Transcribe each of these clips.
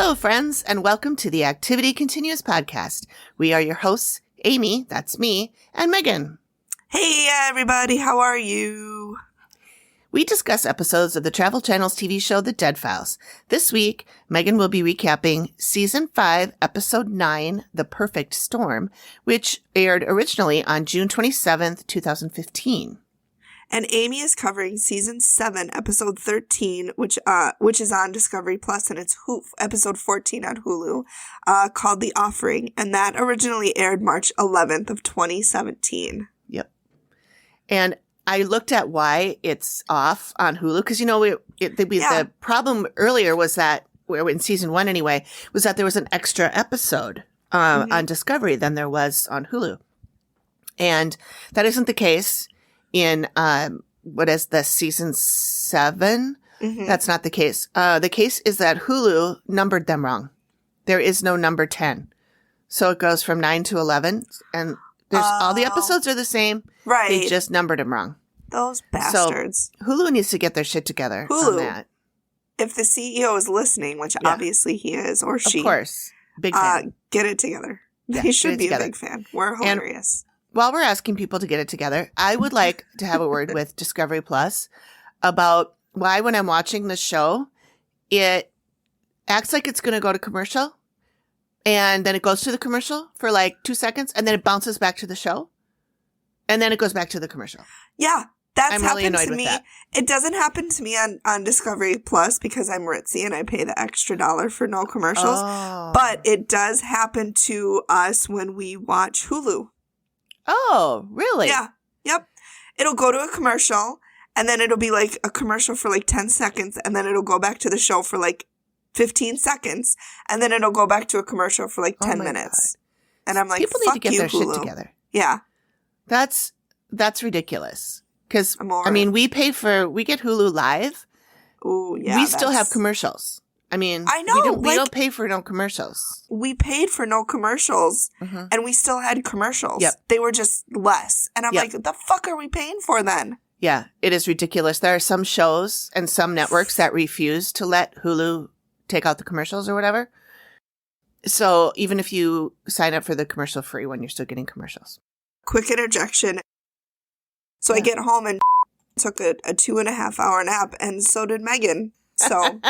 Hello, friends, and welcome to the Activity Continuous podcast. We are your hosts, Amy, that's me, and Megan. Hey, everybody, how are you? We discuss episodes of the Travel Channel's TV show, The Dead Files. This week, Megan will be recapping Season 5, Episode 9, The Perfect Storm, which aired originally on June 27th, 2015. And Amy is covering Season 7, Episode 13, which is on Discovery Plus, and it's Episode 14 on Hulu, called The Offering, and that originally aired March 11th of 2017. Yep. And I looked at why it's off on Hulu, because, the problem earlier was that, in Season 1 anyway, was that there was an extra episode on Discovery than there was on Hulu. And that isn't the case in what is the Season 7? That's not the case. The case is that Hulu numbered them wrong. There is no number 10. So it goes from 9 to 11, and there's all the episodes are the same. Right. They just numbered them wrong. Those bastards. So Hulu needs to get their shit together on that. If the CEO is listening, which obviously he is, or she. Of course. Big fan. Get it together. Yeah, they should be a big fan. We're hilarious. And while we're asking people to get it together, I would like to have a word with Discovery Plus about why when I'm watching the show, it acts like it's going to go to commercial. And then it goes to the commercial for like 2 seconds, and then it bounces back to the show. And then it goes back to the commercial. Yeah, that's I'm happened really annoyed to with me. that. It doesn't happen to me on Discovery Plus because I'm ritzy and I pay the extra $1 for no commercials. Oh. But it does happen to us when we watch Hulu. Oh, really? Yeah. Yep. It'll go to a commercial, and then it'll be like a commercial for like 10 seconds, and then it'll go back to the show for like 15 seconds, and then it'll go back to a commercial for like 10 minutes. God. And I'm like, people need to get their Hulu. shit together. Yeah. That's ridiculous. Because, we get Hulu Live. Oh, yeah. We still have commercials. I know. We don't pay for no commercials. We paid for no commercials, and we still had commercials. Yep. They were just less. And I'm like, what the fuck are we paying for then? Yeah, it is ridiculous. There are some shows and some networks that refuse to let Hulu take out the commercials or whatever. So even if you sign up for the commercial free one, you're still getting commercials. Quick interjection. So I get home and took a 2.5 hour nap, and so did Megan. So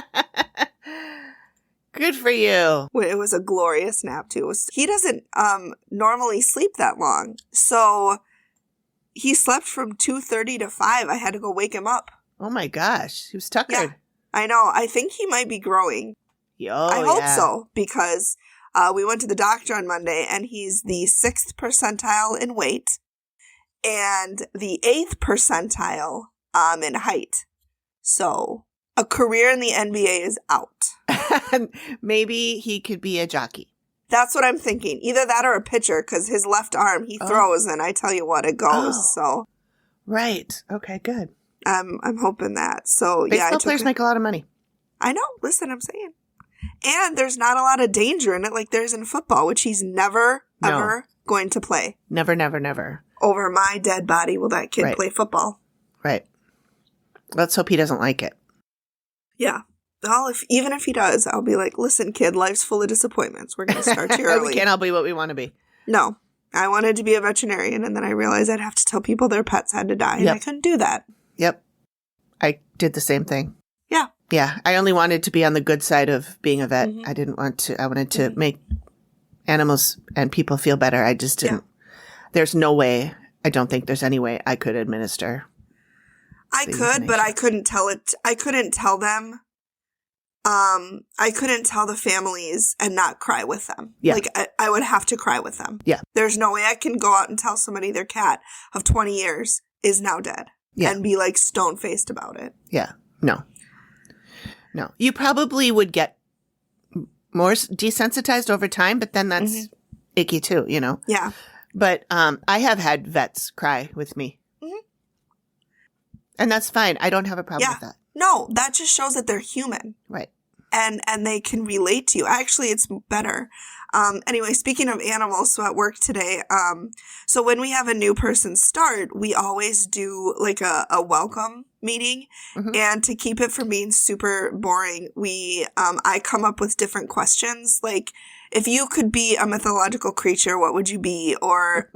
good for you. It was a glorious nap too. He doesn't normally sleep that long. So he slept from 2:30 to 5. I had to go wake him up. Oh my gosh. He was tuckered. Yeah, I know. I think he might be growing. I hope so, because we went to the doctor on Monday, and he's the 6th percentile in weight and the 8th percentile in height. So a career in the NBA is out. Maybe he could be a jockey. That's what I'm thinking. Either that or a pitcher, because his left arm, he throws, and I tell you what, it goes. So, right. Okay, good. I'm hoping that. So, baseball players make a lot of money. I know. Listen, I'm saying. And there's not a lot of danger in it like there's in football, which he's never, ever going to play. Never, never, never. Over my dead body will that kid play football. Right. Let's hope he doesn't like it. Yeah. Well, even if he does, I'll be like, listen, kid, life's full of disappointments. We're going to start you early. We can't all be what we want to be. No. I wanted to be a veterinarian, and then I realized I'd have to tell people their pets had to die, and I couldn't do that. Yep. I did the same thing. Yeah. Yeah. I only wanted to be on the good side of being a vet. I didn't want to. I wanted to make animals and people feel better. I just didn't. There's no way. I don't think there's any way I could administer. I could, but I couldn't tell it. I couldn't tell them. I couldn't tell the families and not cry with them. Yeah. Like, I would have to cry with them. Yeah. There's no way I can go out and tell somebody their cat of 20 years is now dead. Yeah. And be like stone-faced about it. Yeah. No. You probably would get more desensitized over time, but then that's icky too, Yeah. But I have had vets cry with me. And that's fine. I don't have a problem with that. No, that just shows that they're human. Right. and they can relate to you. Actually, it's better. Anyway, speaking of animals, so at work today, so when we have a new person start, we always do like a welcome meeting. Mm-hmm. And to keep it from being super boring, I come up with different questions. Like, if you could be a mythological creature, what would you be? Or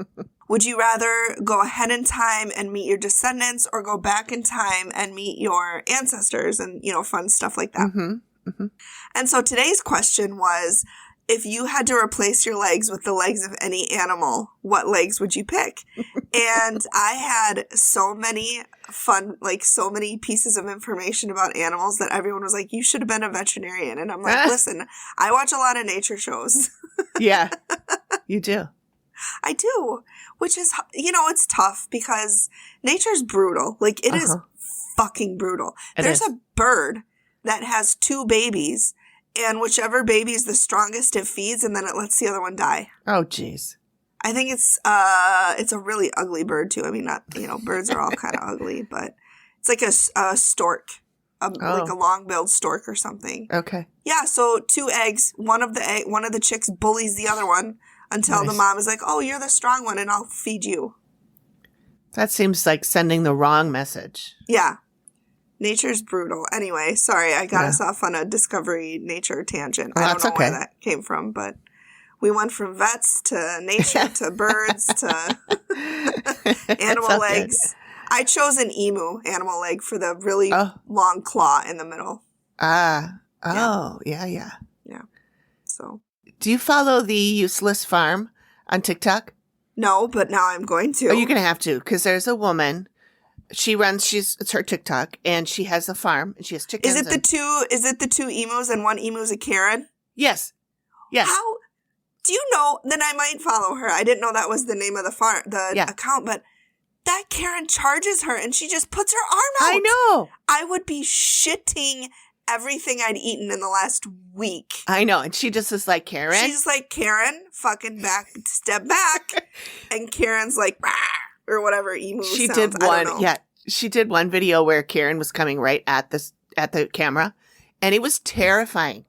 would you rather go ahead in time and meet your descendants, or go back in time and meet your ancestors, and, fun stuff like that. Mm-hmm. Mm-hmm. And so today's question was, if you had to replace your legs with the legs of any animal, what legs would you pick? And I had so many so many pieces of information about animals that everyone was like, you should have been a veterinarian. And I'm like, listen, I watch a lot of nature shows. Yeah, you do. I do, which is, it's tough because nature's brutal. Like, it is fucking brutal. There's a bird that has 2 babies, and whichever baby is the strongest, it feeds, and then it lets the other one die. Oh, jeez. I think it's a really ugly bird, too. I mean, not, birds are all kind of ugly, but it's like a stork, like a long-billed stork or something. Okay. Yeah, so 2 eggs. One of the chicks bullies the other one until the mom is like, oh, you're the strong one, and I'll feed you. That seems like sending the wrong message. Yeah. Nature's brutal. Anyway, sorry, I got us off on a Discovery nature tangent. I don't know where that came from, but we went from vets to nature to birds to animal legs. Good. I chose an emu animal leg for the really long claw in the middle. Yeah. So, do you follow the Useless Farm on TikTok? No, but now I'm going to. Oh, you're going to have to, because there's a woman. It's her TikTok, and she has a farm, and she has chickens. Is it the two emus, and one emu's a Karen? Yes. How do you know? Then I might follow her. I didn't know that was the name of the account, but that Karen charges her, and she just puts her arm out. I know. I would be shitting everything I'd eaten in the last week. I know, and she just is like, Karen. She's like, Karen, fucking step back, and Karen's like, rah. Or whatever emu she sounds. did one. Yeah, she did one video where Karen was coming right at the camera, and it was terrifying.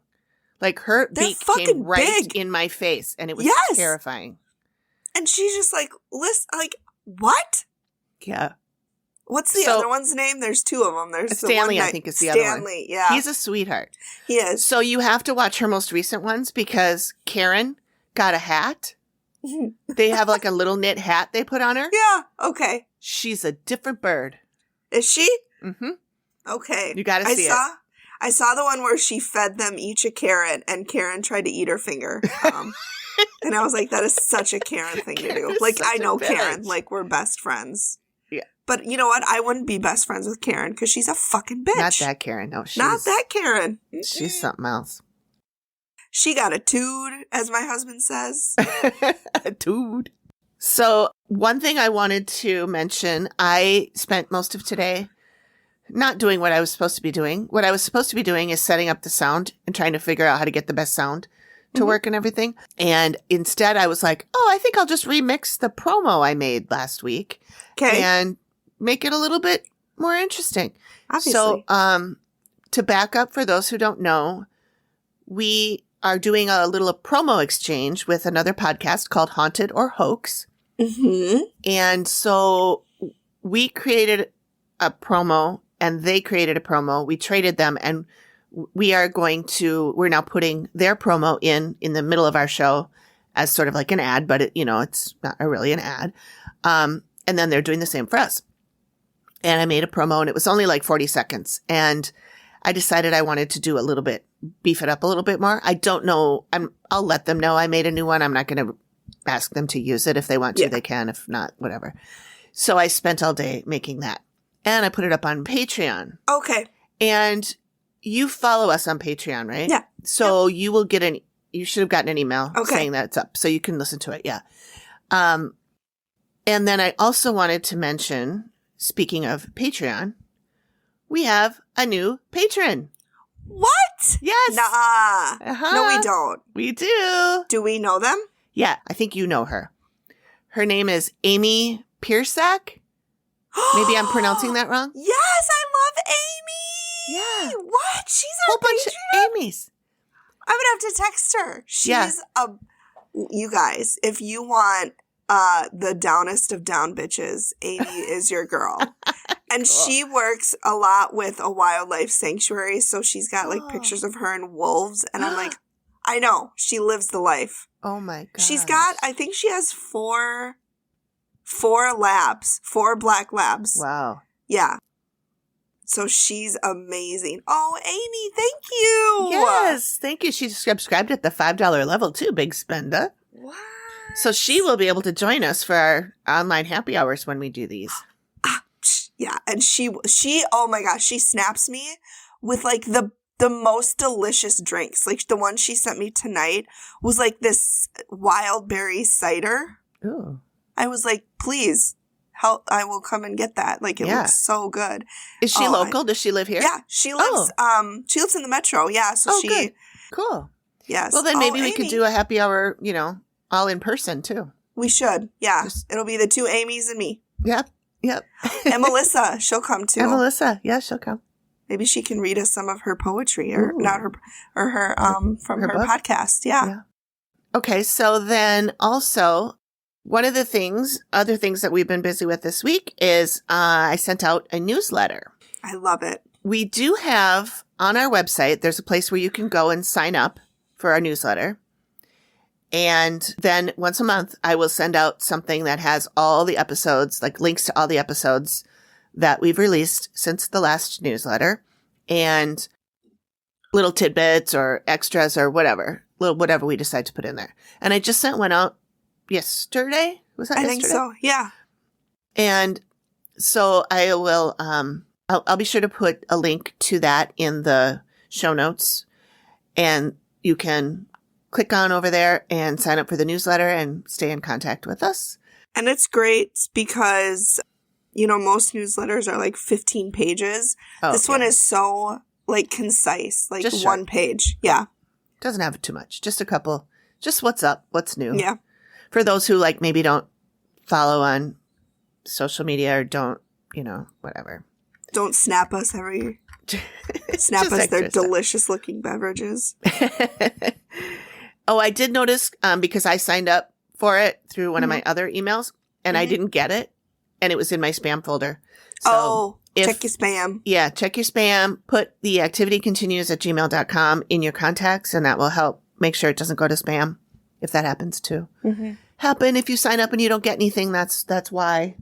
Like, her beak came right in my face, and it was terrifying. And she's just like, listen, like, what? Yeah. What's the other one's name? There's 2 of them. There's Stanley, I think, is the other one. Stanley, yeah. He's a sweetheart. He is. So you have to watch her most recent ones, because Karen got a hat. They have like a little knit hat they put on her. Yeah. Okay. She's a different bird. Is she? Mm-hmm. Okay. You got to see it. I saw the one where she fed them each a carrot, and Karen tried to eat her finger. And I was like, that is such a Karen thing to do. Like, I know Karen. Like, we're best friends. Yeah. But you know what? I wouldn't be best friends with Karen because she's a fucking bitch. Not that Karen. No, not that Karen. She's something else. She got a tood, as my husband says. A tood. So one thing I wanted to mention, I spent most of today not doing what I was supposed to be doing. What I was supposed to be doing is setting up the sound and trying to figure out how to get the best sound to work and everything. And instead I was like, I think I'll just remix the promo I made last week and make it a little bit more interesting. Obviously. So to back up for those who don't know, we are doing a little promo exchange with another podcast called Haunted or Hoax. Mm-hmm. And so we created a promo and they created a promo. We traded them, and we're now putting their promo in the middle of our show as sort of like an ad, but it's not really an ad. And then they're doing the same for us. And I made a promo, and it was only like 40 seconds. And I decided I wanted to beef it up a little bit more. I don't know. I'll let them know I made a new one. I'm not going to ask them to use it. If they want to, they can. If not, whatever. So I spent all day making that. And I put it up on Patreon. Okay. And you follow us on Patreon, right? Yeah. So you will you should have gotten an email saying that it's up. So you can listen to it. Yeah. And then I also wanted to mention, speaking of Patreon, we have a new patron. What? Yes. Nah. No, we don't. We do. Do we know them? Yeah, I think you know her. Her name is Amy Piersack. Maybe I'm pronouncing that wrong. Yes, I love Amy. Yeah. What? She's a whole bunch of Amy's. I'm going to have to text her. She's you guys, if you want the downest of down bitches, Amy is your girl. And cool. She works a lot with a wildlife sanctuary, so she's got like pictures of her and wolves, and I'm like, I know, she lives the life. Oh my god. She's got, I think she has four labs, 4 black labs. Wow. Yeah. So she's amazing. Oh, Amy, thank you. Yes, thank you. She subscribed at the $5 level too, big spender. What? So she will be able to join us for our online happy hours when we do these. Yeah, and she oh my gosh, she snaps me with like the most delicious drinks. Like the one she sent me tonight was like this wild berry cider. Ooh. I was like, please, I will come and get that. Like it looks so good. Is she local? Does she live here? Yeah, she lives she lives in the metro. Yeah, so good. Cool. Yes. Well, then maybe we could do a happy hour, all in person too. We should. Yeah. It'll be the 2 Amy's and me. Yep. And Melissa, she'll come too. And Melissa, yeah, she'll come. Maybe she can read us some of her poetry or her from her podcast. Yeah. Okay, so then also one of the other things that we've been busy with this week is I sent out a newsletter. I love it. We do have on our website, there's a place where you can go and sign up for our newsletter. And then once a month, I will send out something that has all the episodes, like links to all the episodes that we've released since the last newsletter, and little tidbits or extras or whatever we decide to put in there. And I just sent one out yesterday. Was that yesterday? I think so. Yeah. And so I will, I'll be sure to put a link to that in the show notes, and you can click on over there and sign up for the newsletter and stay in contact with us. And it's great because, most newsletters are like 15 pages. This one is so like concise, like just one page. Yeah. Doesn't have too much. Just a couple. Just what's up, what's new. Yeah. For those who like maybe don't follow on social media or don't, whatever. Don't snap us snap us their delicious looking beverages. Oh, I did notice because I signed up for it through one of my other emails and I didn't get it, and it was in my spam folder. So check your spam. Yeah, check your spam. Put the activitycontinues@gmail.com in your contacts, and that will help make sure it doesn't go to spam if that happens too. Happen if you sign up and you don't get anything. That's why.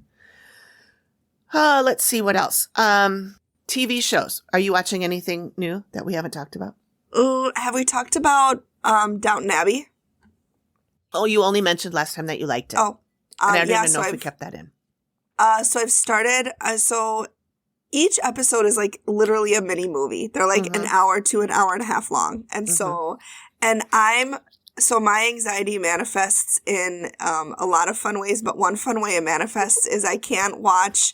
Let's see what else. TV shows. Are you watching anything new that we haven't talked about? Oh, have we talked about Downton Abbey? Oh, you only mentioned last time that you liked it. Oh, and I don't even know if we kept that in. So I've started. So each episode is like literally a mini movie. They're like an hour to an hour and a half long, and so my anxiety manifests in a lot of fun ways. But one fun way it manifests is I can't watch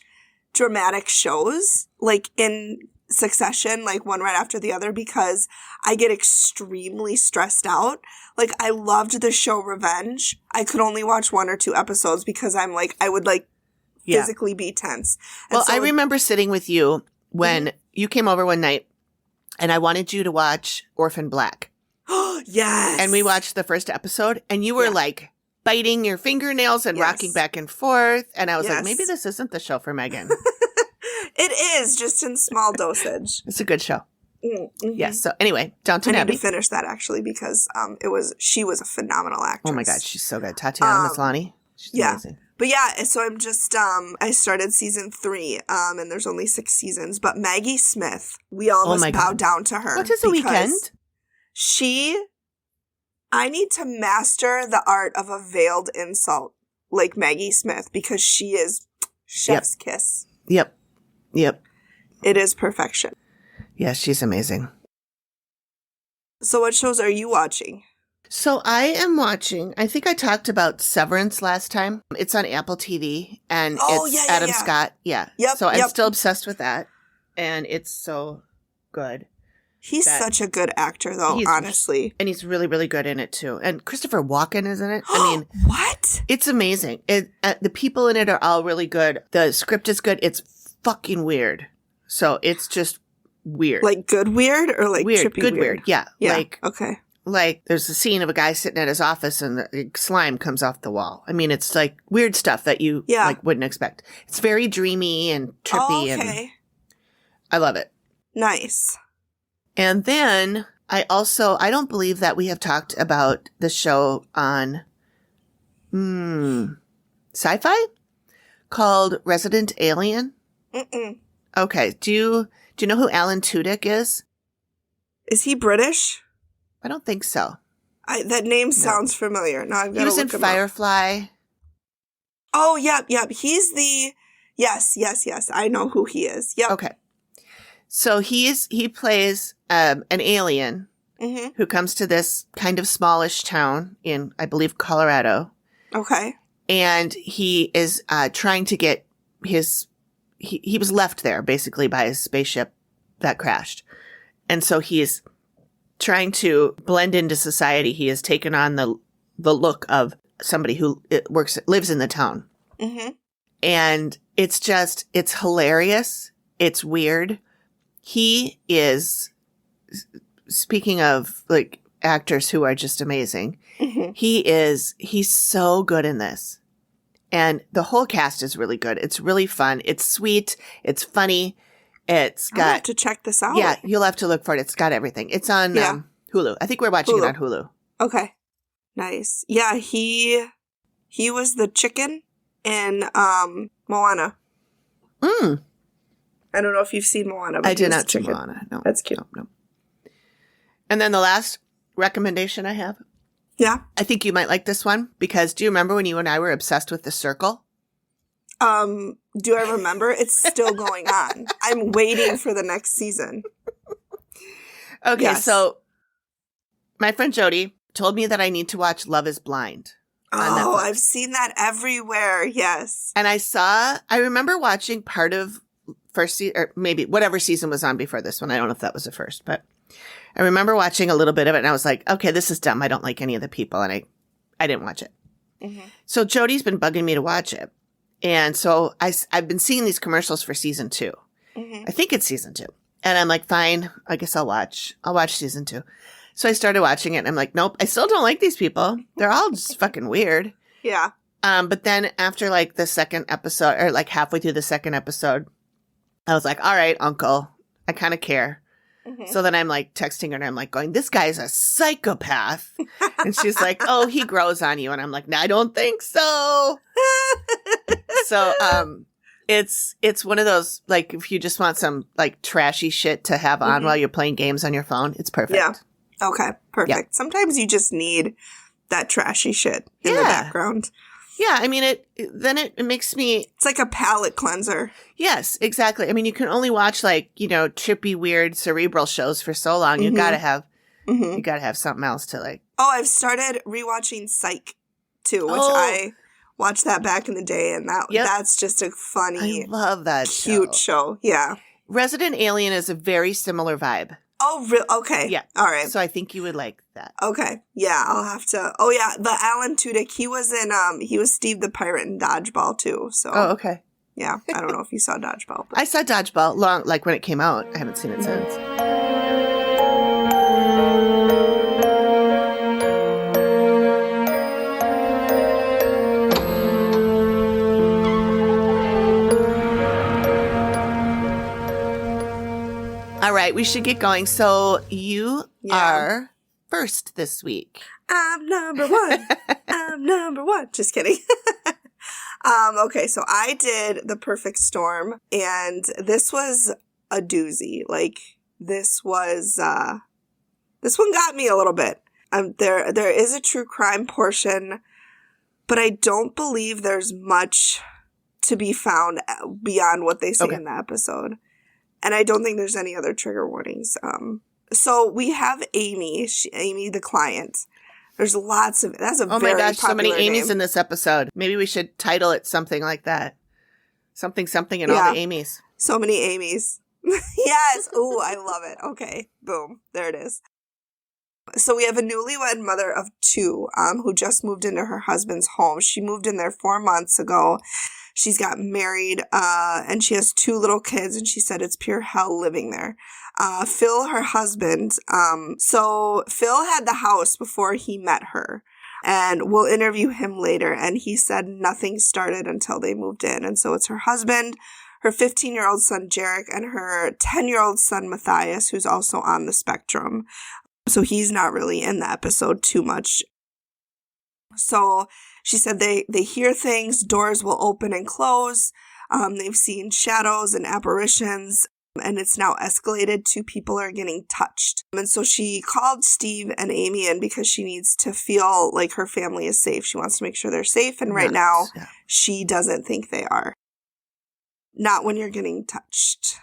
dramatic shows like in succession, like one right after the other, because I get extremely stressed out. Like I loved the show Revenge. I could only watch 1 or 2 episodes because I'm like, I would like physically be tense. And well, I remember sitting with you when you came over one night and I wanted you to watch Orphan Black. Yes. And we watched the first episode and you were like biting your fingernails and rocking back and forth. And I was like, maybe this isn't the show for Megan. It is, just in small dosage. It's a good show. Yes. So anyway, Downton Abbey. I need to finish that actually because she was a phenomenal actress. Oh my God, she's so good. Tatiana Maslany. She's amazing. But yeah, so I'm just I started season 3, and there's only 6 seasons. But Maggie Smith, we all must bow down to her. What is a weekend? I need to master the art of a veiled insult like Maggie Smith because she is chef's kiss. Yep. It is perfection. Yeah, she's amazing. So what shows are you watching? So I am watching, I think I talked about Severance last time. It's on Apple TV and it's Adam Scott. Yeah. Yep. So I'm still obsessed with that. And it's so good. He's such a good actor though, honestly. And he's really, really good in it too. And Christopher Walken is in it. I mean, what? It's amazing. The people in it are all really good. The script is good. It's fucking weird. So it's just weird. Like good weird or like weird, trippy good weird? Yeah. Like, okay. Like there's a scene of a guy sitting at his office and the slime comes off the wall. I mean, it's like weird stuff that you like wouldn't expect. It's very dreamy and trippy. And I love it. Nice. And then I don't believe that we have talked about the show on Sci-Fi called Resident Alien. Mm-mm. Okay. Do you know who Alan Tudyk is? Is he British? I don't think so. That name sounds familiar. Now I've got to look him up. He was in Firefly. Oh, yep. He's the... Yes. I know who he is. Yep. Okay. So he plays an alien who comes to this kind of smallish town in, I believe, Colorado. Okay. And he is trying to get he was left there basically by his spaceship that crashed. And so he is trying to blend into society. He has taken on the look of somebody who lives in the town. Mm-hmm. And it's hilarious. It's weird. He is, speaking of like actors who are just amazing, he's so good in this. And the whole cast is really good. It's really fun. It's sweet. It's funny. It's got... I'll have to check this out. Yeah, you'll have to look for it. It's got everything. It's on Hulu. I think we're watching it on Hulu. Okay. Nice. Yeah, he was the chicken in Moana. I don't know if you've seen Moana. But I did not see Moana. No. That's cute. No. And then the last recommendation I have. Yeah. I think you might like this one because do you remember when you and I were obsessed with The Circle? Do I remember? It's still going on. I'm waiting for the next season. Okay, so my friend Jody told me that I need to watch Love is Blind. Oh, I've seen that everywhere. Yes. And I remember watching part of first season, or maybe whatever season was on before this one. I don't know if that was the first, but I remember watching a little bit of it and I was like, okay, this is dumb. I don't like any of the people. And I didn't watch it. Mm-hmm. So Jody's been bugging me to watch it. And so I've been seeing these commercials for season 2. Mm-hmm. I think it's season 2. And I'm like, fine, I guess I'll watch season 2. So I started watching it and I'm like, nope, I still don't like these people. They're all just fucking weird. Yeah. But then after like the second episode or like halfway through the second episode, I was like, all right, uncle, I kind of care. Mm-hmm. So then I'm like texting her and I'm like going, this guy's a psychopath. And she's like, oh, he grows on you. And I'm like, no, I don't think so. So, it's one of those, like, if you just want some like trashy shit to have on while you're playing games on your phone, it's perfect. Yeah. Okay. Perfect. Yeah. Sometimes you just need that trashy shit in the background. Yeah. I mean, it makes me... It's like a palate cleanser. Yes, exactly. I mean, you can only watch like, trippy, weird, cerebral shows for so long. You gotta have something else to like. Oh, I've started rewatching Psych too, which I watched that back in the day, and that's just a funny, I love that cute show. Yeah. Resident Alien is a very similar vibe. Oh, really? Okay. Yeah. All right. So I think you would like that. Okay. Yeah, I'll have to. Oh, yeah. The Alan Tudyk, he was Steve the Pirate in Dodgeball too. So. Oh, okay. Yeah. I don't know if you saw Dodgeball. But. I saw Dodgeball like when it came out. I haven't seen it since. All right, we should get going. So you are first this week. I'm number one. I'm number one. Just kidding. Okay, so I did The Perfect Storm, and this was a doozy. Like, this one got me a little bit. There is a true crime portion, but I don't believe there's much to be found beyond what they say in the episode. And I don't think there's any other trigger warnings. So we have Amy the client. There's lots of, that's a very popular name. Oh my gosh, so many Amy's in this episode. Maybe we should title it something like that. Something and all the Amy's. So many Amy's. Yes. Ooh, I love it. Okay. Boom. There it is. So we have a newlywed mother of 2 who just moved into her husband's home. She moved in there 4 months ago. She's got married and she has 2 little kids, and she said it's pure hell living there. Phil, her husband, so Phil had the house before he met her, and we'll interview him later, and he said nothing started until they moved in. And so it's her husband, her 15-year-old son, Jarek, and her 10-year-old son, Matthias, who's also on the spectrum. So he's not really in the episode too much. So she said they hear things, doors will open and close. They've seen shadows and apparitions, and it's now escalated to people are getting touched. And so she called Steve and Amy in because she needs to feel like her family is safe. She wants to make sure they're safe. And right now, she doesn't think they are. Not when you're getting touched.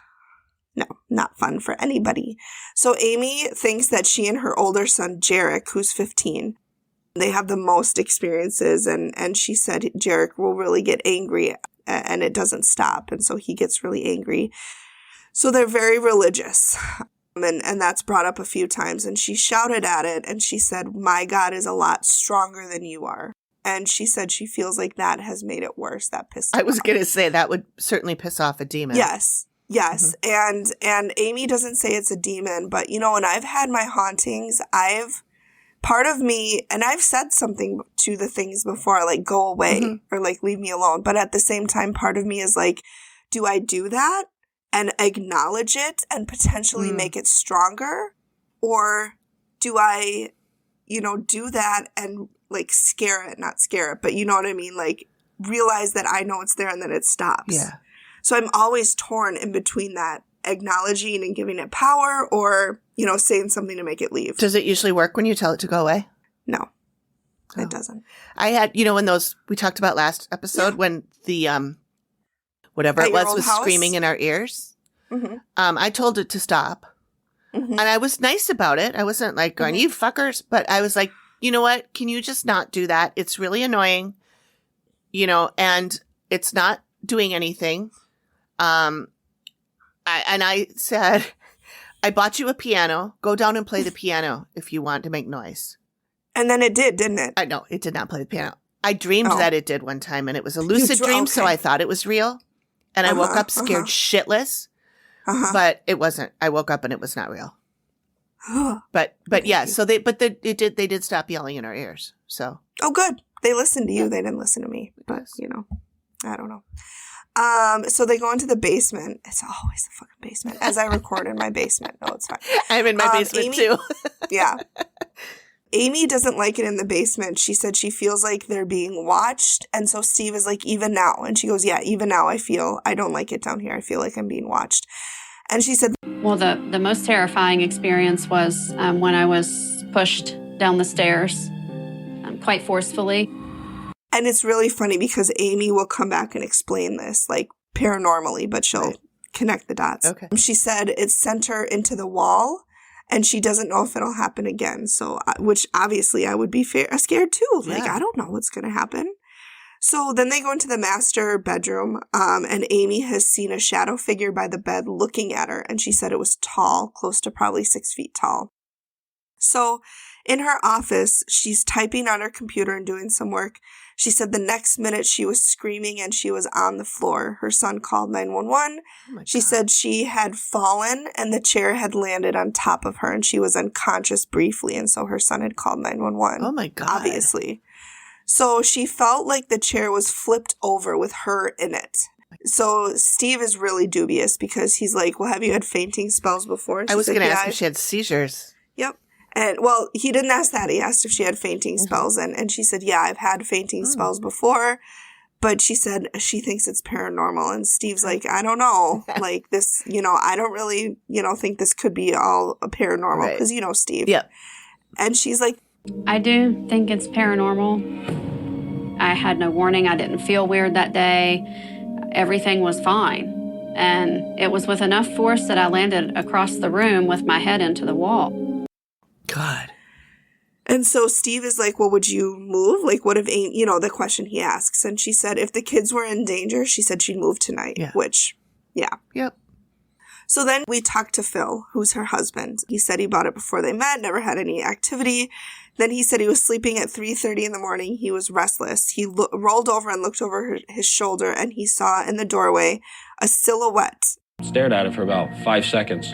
No, not fun for anybody. So Amy thinks that she and her older son, Jarek, who's 15, they have the most experiences. And she said Jarek will really get angry and it doesn't stop. And so he gets really angry. So they're very religious. And that's brought up a few times. And she shouted at it and she said, my God is a lot stronger than you are. And she said she feels like that has made it worse. That pissed her off. I was going to say that would certainly piss off a demon. Yes. Mm-hmm. And Amy doesn't say it's a demon, but when I've had my hauntings, part of me, and I've said something to the things before, like go away or like leave me alone. But at the same time, part of me is like, do I do that and acknowledge it and potentially make it stronger? Or do I, do that and like not scare it, but you know what I mean? Like realize that I know it's there and then it stops. Yeah. So I'm always torn in between that, acknowledging and giving it power or, saying something to make it leave. Does it usually work when you tell it to go away? No, it doesn't. I had, when those, we talked about last episode when the, whatever it was screaming in our ears. Mm-hmm. I told it to stop. Mm-hmm. And I was nice about it. I wasn't like going, you fuckers. But I was like, you know what? Can you just not do that? It's really annoying, and it's not doing anything. I said, I bought you a piano. Go down and play the piano if you want to make noise. And then it did, didn't it? No, it did not play the piano. I dreamed that it did one time, and it was a lucid dream, so I thought it was real. And I woke up scared shitless, but it wasn't. I woke up and it was not real. But yeah, so they did stop yelling in our ears. So good. They listened to you. They didn't listen to me. But I don't know. So they go into the basement. It's always the fucking basement. As I record in my basement. No, it's fine. I'm in my basement too. Yeah. Amy doesn't like it in the basement. She said she feels like they're being watched. And so Steve is like, even now. And she goes, yeah, even now I don't like it down here. I feel like I'm being watched. And she said, well, the most terrifying experience was when I was pushed down the stairs quite forcefully. And it's really funny because Amy will come back and explain this, like paranormally, but she'll connect the dots. Okay. She said it sent her into the wall, and she doesn't know if it'll happen again. So, which obviously I would be scared too. Like, I don't know what's going to happen. So then they go into the master bedroom, and Amy has seen a shadow figure by the bed looking at her, and she said it was tall, close to probably 6 feet tall. So in her office, she's typing on her computer and doing some work. She said the next minute she was screaming and she was on the floor. Her son called 911. She said she had fallen and the chair had landed on top of her and she was unconscious briefly. And so her son had called 911. Oh my God. Obviously. So she felt like the chair was flipped over with her in it. So Steve is really dubious because he's like, well, have you had fainting spells before? I was going to ask if she had seizures. Yep. And, well, he didn't ask that. He asked if she had fainting spells. And she said, yeah, I've had fainting spells before. But she said she thinks it's paranormal. And Steve's like, I don't know. Like this, I don't really, think this could be all paranormal. Because Steve. Yep. And she's like, I do think it's paranormal. I had no warning. I didn't feel weird that day. Everything was fine. And it was with enough force that I landed across the room with my head into the wall. God. And so Steve is like, well, would you move? Like, what if, the question he asks. And she said, if the kids were in danger, she said she'd move tonight, which, yeah. Yep. So then we talked to Phil, who's her husband. He said he bought it before they met, never had any activity. Then he said he was sleeping at 3:30 in the morning. He was restless. He rolled over and looked over his shoulder, and he saw in the doorway a silhouette. Stared at it for about 5 seconds.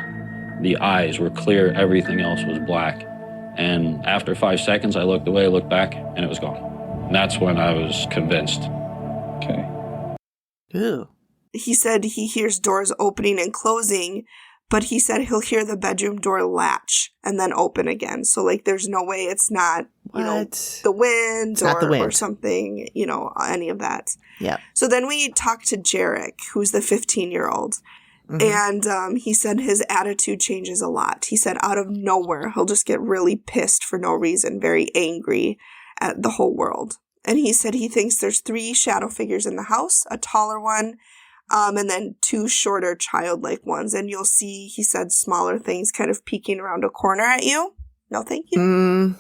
The eyes were clear. Everything else was black. And after 5 seconds, I looked away, looked back, and it was gone. And that's when I was convinced. Okay. Ooh. He said he hears doors opening and closing, but he said he'll hear the bedroom door latch and then open again. So, like, there's no way it's not, you know, the wind or something, you know, any of that. Yeah. So then we talked to Jarek, who's the 15-year-old. Mm-hmm. And he said his attitude changes a lot. He said out of nowhere, he'll just get really pissed for no reason, very angry at the whole world. And he said he thinks there's 3 shadow figures in the house, a taller one, and then 2 shorter childlike ones. And you'll see, he said, smaller things kind of peeking around a corner at you. No, thank you.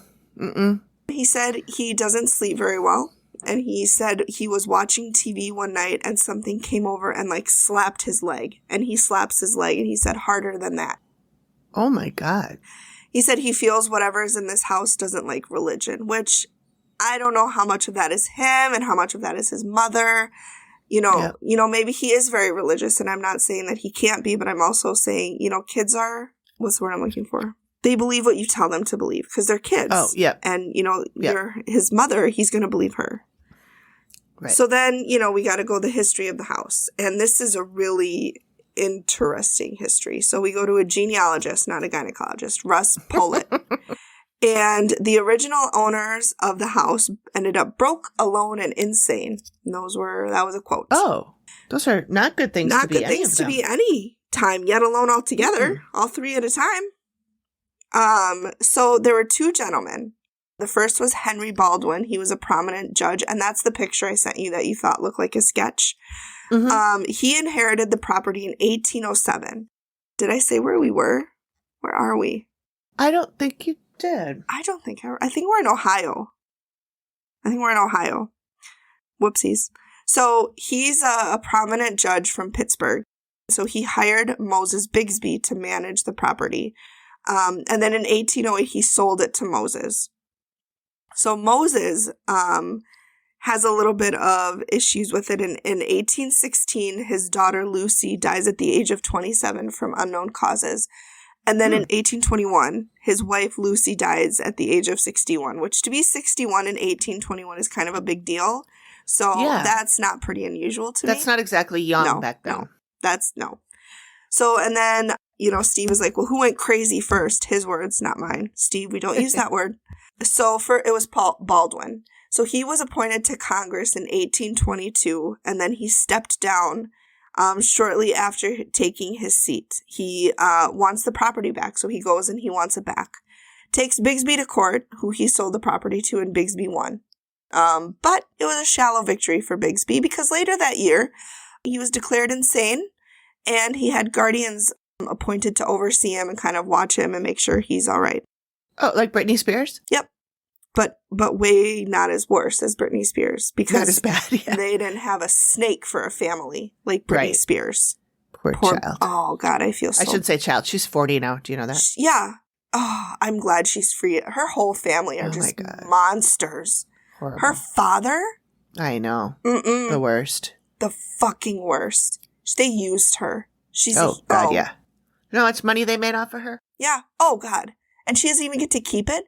He said he doesn't sleep very well. And he said he was watching TV one night and something came over and like slapped his leg. And he slaps his leg and he said harder than that. Oh my God. He said he feels whatever's in this house doesn't like religion, which I don't know how much of that is him and how much of that is his mother. You know, maybe he is very religious, and I'm not saying that he can't be, but I'm also saying, you know, kids are, what's the word I'm looking for? They believe what you tell them to believe because they're kids. Oh, yeah. And, you know, you're his mother, he's going to believe her. Right. So then, you know, we got to go the history of the house. And this is a really interesting history. So we go to a genealogist, not a gynecologist, Russ Pollitt. And the original owners of the house ended up broke, alone, and insane. And that was a quote. Oh, those are not good things to be any of them. Not good things to be any time, yet alone altogether, all 3 at a time. So there were 2 gentlemen. The first was Henry Baldwin. He was a prominent judge, and that's the picture I sent you that you thought looked like a sketch. Mm-hmm. He inherited the property in 1807. Did I say where we were? Where are we? I don't think you did. I think we're in Ohio. Whoopsies. So he's a prominent judge from Pittsburgh. So he hired Moses Bigsby to manage the property. And then in 1808, he sold it to Moses. So Moses has a little bit of issues with it. In 1816, his daughter Lucy dies at the age of 27 from unknown causes. And then in 1821, his wife Lucy dies at the age of 61, which to be 61 in 1821 is kind of a big deal. So that's not pretty unusual to me. That's not exactly young back then. No. So, and then, you know, Steve was like, well, who went crazy first? His words, not mine. Steve, we don't use that word. So it was Baldwin. So he was appointed to Congress in 1822, and then he stepped down shortly after taking his seat. He wants the property back, so he goes and he wants it back. Takes Bigsby to court, who he sold the property to, and Bigsby won. But it was a shallow victory for Bigsby because later that year, he was declared insane, and he had guardians appointed to oversee him and kind of watch him and make sure he's all right. Oh, like Britney Spears? Yep. But way not as worse as Britney Spears because not as bad, they didn't have a snake for a family like Britney Spears. Poor child. Oh, God, I feel so... I should say child. She's 40 now. Do you know that? Yeah. Oh, I'm glad she's free. Her whole family are just monsters. Horrible. Her father? I know. The worst. The fucking worst. They used her. She's yeah. No, it's money they made off of her? Yeah. Oh, God. And she doesn't even get to keep it?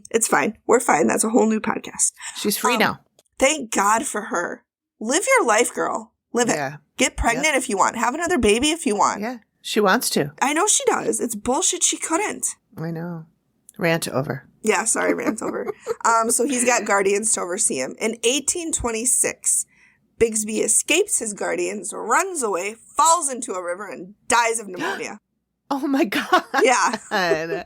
It's fine. We're fine. That's a whole new podcast. She's free now. Thank God for her. Live your life, girl. Live it. Get pregnant if you want. Have another baby if you want. Yeah. She wants to. I know she does. It's bullshit she couldn't. I know. Rant over. Yeah, sorry, rant over. So he's got guardians to oversee him. In 1826, Bigsby escapes his guardians, runs away, falls into a river, and dies of pneumonia. Oh, my God. Yeah.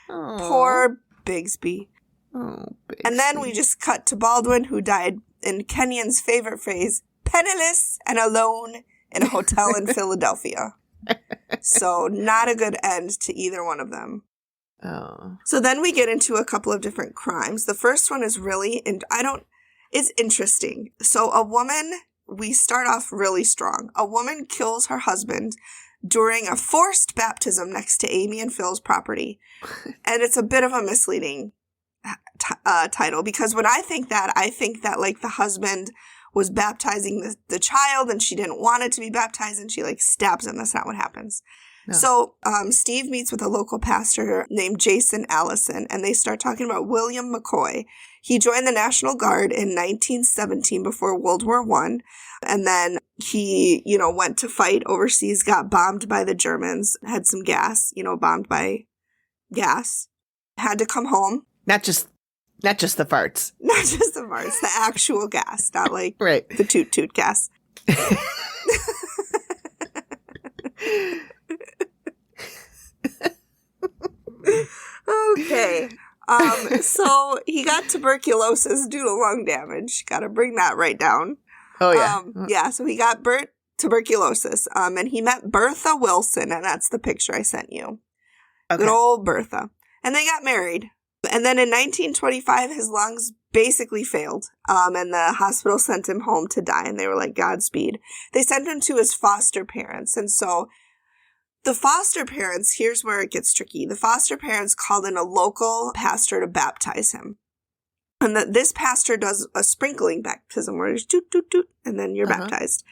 Poor Bigsby. Oh, Bigsby. And then we just cut to Baldwin, who died, in Kenyon's favorite phrase, penniless and alone in a hotel in Philadelphia. So not a good end to either one of them. Oh. So then we get into a couple of different crimes. The first one is really, it's interesting. So a woman, we start off really strong. A woman kills her husband, during a forced baptism next to Amy and Phil's property. And it's a bit of a misleading title, because when I think that like the husband was baptizing the child and she didn't want it to be baptized and she like stabs him. That's not what happens. No. So Steve meets with a local pastor named Jason Allison, and they start talking about William McCoy. He joined the National Guard in 1917 before World War I, and then he, went to fight overseas, got bombed by the Germans, had some gas, bombed by gas, had to come home. Not just the farts. Not just the farts, the actual gas, not like right. the toot gas. Okay. So he got tuberculosis due to lung damage. Got to bring that right down. Oh, yeah. Yeah, so he got tuberculosis. And he met Bertha Wilson, and that's the picture I sent you. Okay. Good old Bertha. And they got married. And then in 1925, his lungs basically failed. And the hospital sent him home to die. And they were like, Godspeed. They sent him to his foster parents. And so the foster parents, here's where it gets tricky. The foster parents called in a local pastor to baptize him. And this pastor does a sprinkling baptism where it's toot, toot, toot, and then you're baptized.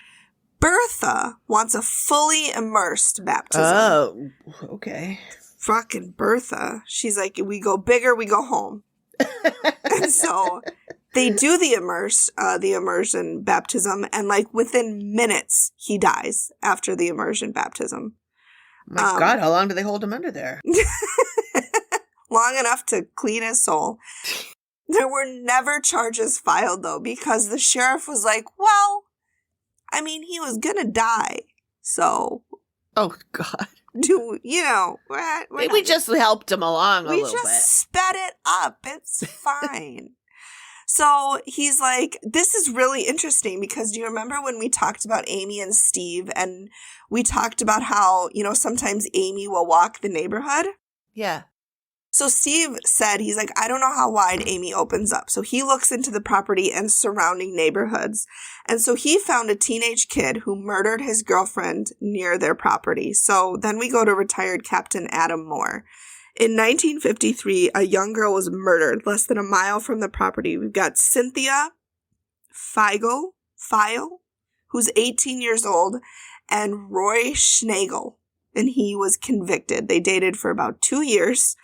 Bertha wants a fully immersed baptism. Oh, okay. Fucking Bertha. She's like, we go bigger, we go home. And so they do the immersion baptism, and like within minutes, he dies after the immersion baptism. My God, how long do they hold him under there? Long enough to clean his soul. There were never charges filed, though, because the sheriff was like, well, I mean, he was going to die, so. Oh, God. We just helped him along a little bit. We just sped it up. It's fine. So he's like, this is really interesting because do you remember when we talked about Amy and Steve, and we talked about how, sometimes Amy will walk the neighborhood? Yeah. So Steve said, he's like, I don't know how wide Amy opens up. So he looks into the property and surrounding neighborhoods. And so he found a teenage kid who murdered his girlfriend near their property. So then we go to retired Captain Adam Moore. In 1953, a young girl was murdered less than a mile from the property. We've got Cynthia File, who's 18 years old, and Roy Schnagel, and he was convicted. They dated for about 2 years.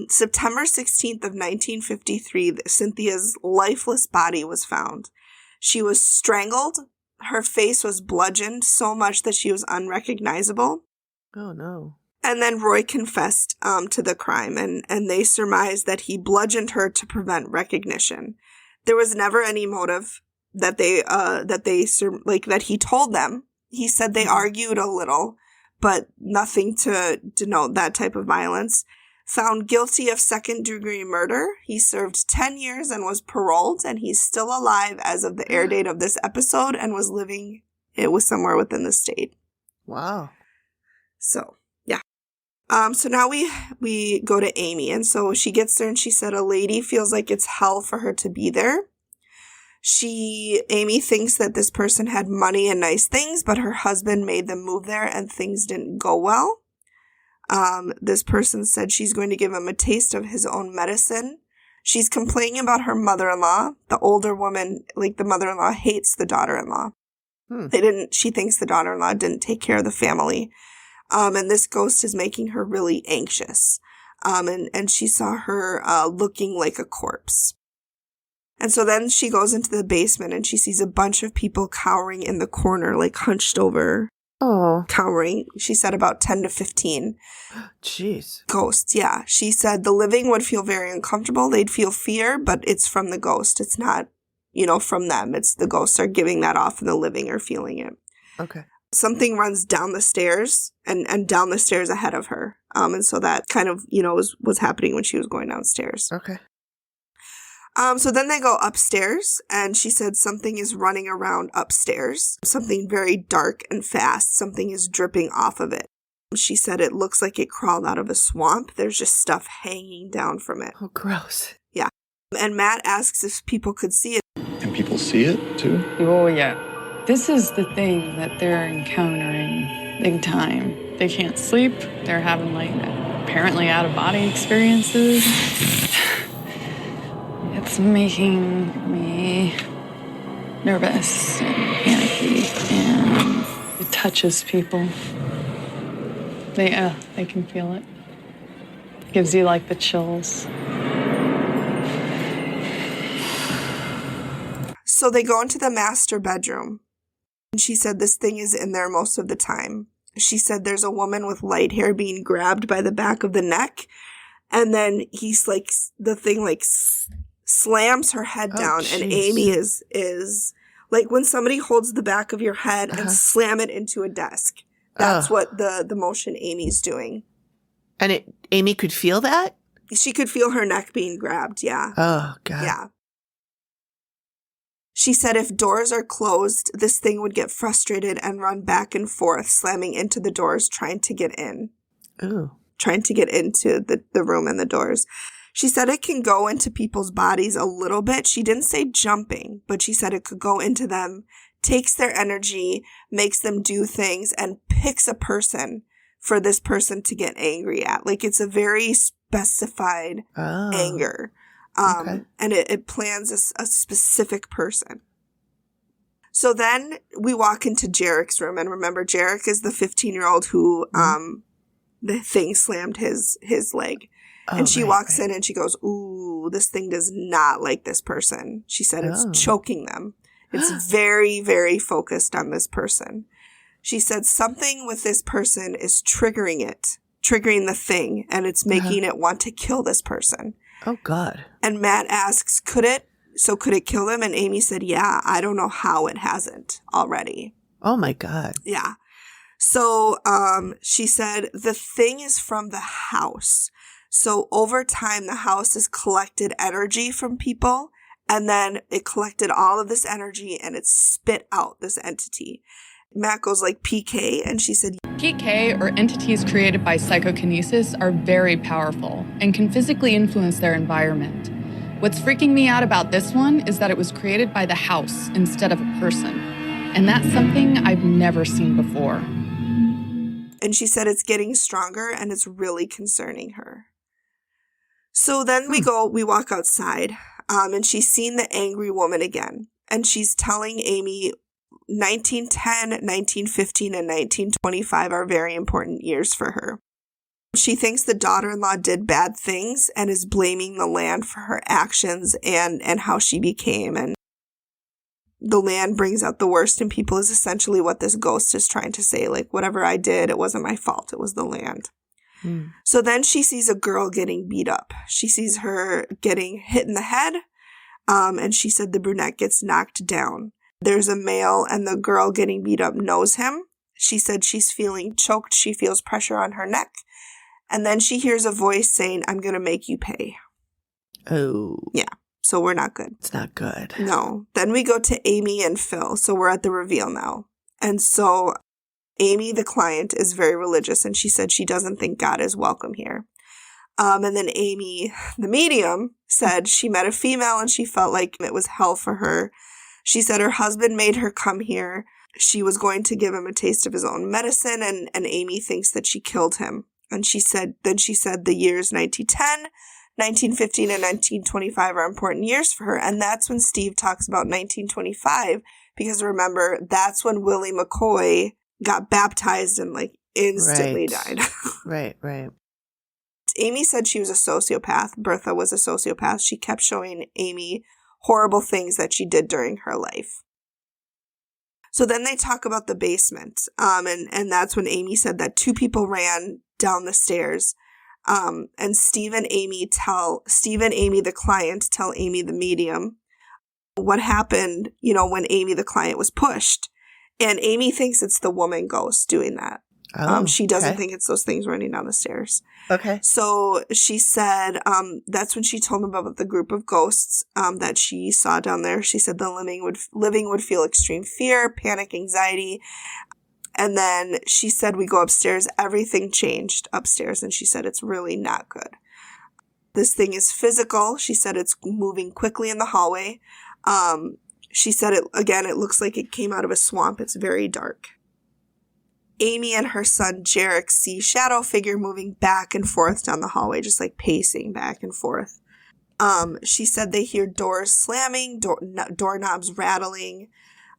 September 16th of 1953, Cynthia's lifeless body was found. She was strangled. Her face was bludgeoned so much that she was unrecognizable. Oh, no. And then Roy confessed to the crime, and they surmised that he bludgeoned her to prevent recognition. There was never any motive that he told them. He said they argued a little, but nothing to denote that type of violence. Found guilty of second-degree murder. He served 10 years and was paroled, and he's still alive as of the air date of this episode and was living, it was somewhere within the state. Wow. So, yeah. So now we go to Amy, and so she gets there and she said a lady feels like it's hell for her to be there. Amy thinks that this person had money and nice things, but her husband made them move there and things didn't go well. This person said she's going to give him a taste of his own medicine. She's complaining about her mother-in-law. The older woman, like the mother-in-law, hates the daughter-in-law. She thinks the daughter-in-law didn't take care of the family. And this ghost is making her really anxious. And she saw her, looking like a corpse. And so then she goes into the basement and she sees a bunch of people cowering in the corner, like hunched over. Oh. Cowering. She said about 10 to 15. Jeez. Ghosts, yeah. She said the living would feel very uncomfortable. They'd feel fear, but it's from the ghost. It's not, from them. It's the ghosts are giving that off and the living are feeling it. Okay. Something runs down the stairs and down the stairs ahead of her. And so that kind of, was happening when she was going downstairs. Okay. So then they go upstairs, and she said something is running around upstairs. Something very dark and fast. Something is dripping off of it. She said it looks like it crawled out of a swamp. There's just stuff hanging down from it. Oh, gross. Yeah. And Matt asks if people could see it. And people see it, too? Oh, yeah. This is the thing that they're encountering. big time. They can't sleep. They're having, like, apparently out-of-body experiences. It's making me nervous and panicky, and it touches people. They can feel it. Gives you, like, the chills. So they go into the master bedroom. And she said this thing is in there most of the time. She said there's a woman with light hair being grabbed by the back of the neck. And then he's like, the thing like slams her head down. Geez. And Amy is like when somebody holds the back of your head and slam it into a desk. That's what the motion Amy's doing. And Amy could feel that? She could feel her neck being grabbed, yeah. Oh, God. Yeah. She said if doors are closed, this thing would get frustrated and run back and forth, slamming into the doors, trying to get in. Ooh. Trying to get into the room and the doors. She said it can go into people's bodies a little bit. She didn't say jumping, but she said it could go into them, takes their energy, makes them do things, and picks a person for this person to get angry at. Like, it's a very specified anger. And it plans a specific person. So then we walk into Jarek's room. And remember, Jarek is the 15-year-old who the thing slammed his leg. And she walks in and she goes, ooh, this thing does not like this person. She said it's choking them. It's very, very focused on this person. She said something with this person is triggering the thing, and it's making it want to kill this person. Oh, God. And Matt asks, could it kill them? And Amy said, yeah, I don't know how it hasn't already. Oh, my God. Yeah. So she said the thing is from the house. So over time, the house has collected energy from people, and then it collected all of this energy and it spit out this entity. Matt goes like PK, and she said, PK, or entities created by psychokinesis, are very powerful and can physically influence their environment. What's freaking me out about this one is that it was created by the house instead of a person. And that's something I've never seen before. And she said it's getting stronger and it's really concerning her. So then we walk outside, and she's seen the angry woman again. And she's telling Amy 1910, 1915, and 1925 are very important years for her. She thinks the daughter-in-law did bad things and is blaming the land for her actions and how she became. And the land brings out the worst in people is essentially what this ghost is trying to say. Like, whatever I did, it wasn't my fault. It was the land. So then she sees a girl getting beat up. She sees her getting hit in the head, and she said the brunette gets knocked down. There's a male, and the girl getting beat up knows him. She said she's feeling choked. She feels pressure on her neck. And then she hears a voice saying, I'm going to make you pay. Oh. Yeah. So we're not good. It's not good. No. Then we go to Amy and Phil. So we're at the reveal now. And so Amy, the client, is very religious, and she said she doesn't think God is welcome here. And then Amy, the medium, said she met a female and she felt like it was hell for her. She said her husband made her come here. She was going to give him a taste of his own medicine, and Amy thinks that she killed him. And she said the years 1910, 1915, and 1925 are important years for her. And that's when Steve talks about 1925, because remember, that's when Willie McCoy got baptized and like instantly died. Right. Amy said she was a sociopath. Bertha was a sociopath. She kept showing Amy horrible things that she did during her life. So then they talk about the basement. And that's when Amy said that two people ran down the stairs. And Steve and Amy, the client, tell Amy, the medium, what happened, when Amy, the client, was pushed. And Amy thinks it's the woman ghost doing that. She doesn't think it's those things running down the stairs. Okay. So she said that's when she told them about the group of ghosts that she saw down there. She said the living would feel extreme fear, panic, anxiety. And then she said we go upstairs. Everything changed upstairs. And she said it's really not good. This thing is physical. She said it's moving quickly in the hallway. She said it looks like it came out of a swamp. It's very dark. Amy and her son Jarek see shadow figure moving back and forth down the hallway, just like pacing back and forth. She said they hear doors slamming, doorknobs rattling.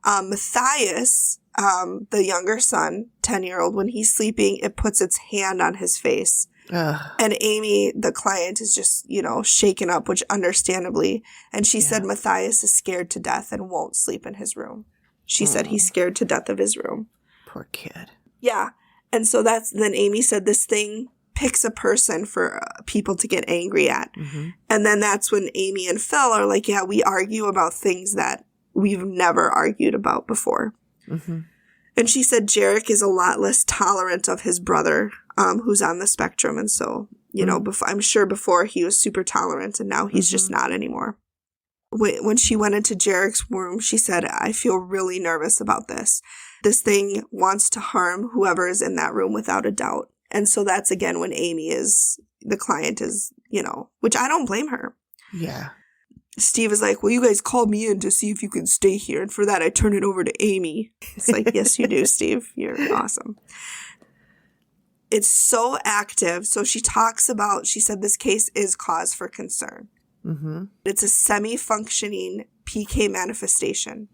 Matthias, the younger son, 10-year-old, when he's sleeping, it puts its hand on his face. Ugh. And Amy, the client, is just, shaken up, which understandably. And she said Matthias is scared to death and won't sleep in his room. She said he's scared to death of his room. Poor kid. Yeah. And so then Amy said this thing picks a person for people to get angry at. Mm-hmm. And then that's when Amy and Phil are like, yeah, we argue about things that we've never argued about before. Mm-hmm. And she said Jarek is a lot less tolerant of his brother, who's on the spectrum. And so, I'm sure before he was super tolerant, and now he's just not anymore. When she went into Jarek's room, she said, I feel really nervous about this. This thing wants to harm whoever is in that room without a doubt. And so that's, again, when the client is, which I don't blame her. Yeah. Steve is like, well, you guys called me in to see if you can stay here. And for that, I turn it over to Amy. It's like, yes, you do, Steve. You're awesome. It's so active. So she said this case is cause for concern. Mm-hmm. It's a semi-functioning PK manifestation.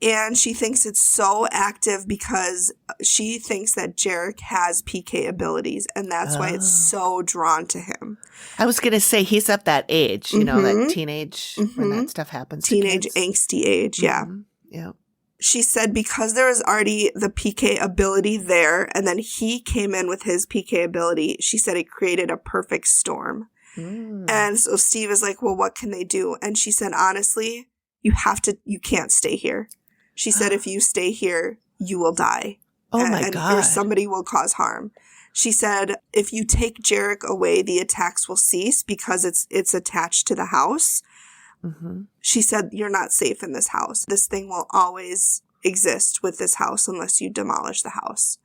And she thinks it's so active because she thinks that Jarek has PK abilities, and that's why it's so drawn to him. I was going to say he's up that age, that teenage, when that stuff happens. Teenage angsty age, yeah. Yeah. She said because there was already the PK ability there, and then he came in with his PK ability, she said it created a perfect storm. And so Steve is like, well, what can they do? And she said, honestly, you can't stay here. She said, if you stay here, you will die. Oh, my God. Or somebody will cause harm. She said, if you take Jarek away, the attacks will cease because it's attached to the house. Mm-hmm. She said, you're not safe in this house. This thing will always exist with this house unless you demolish the house.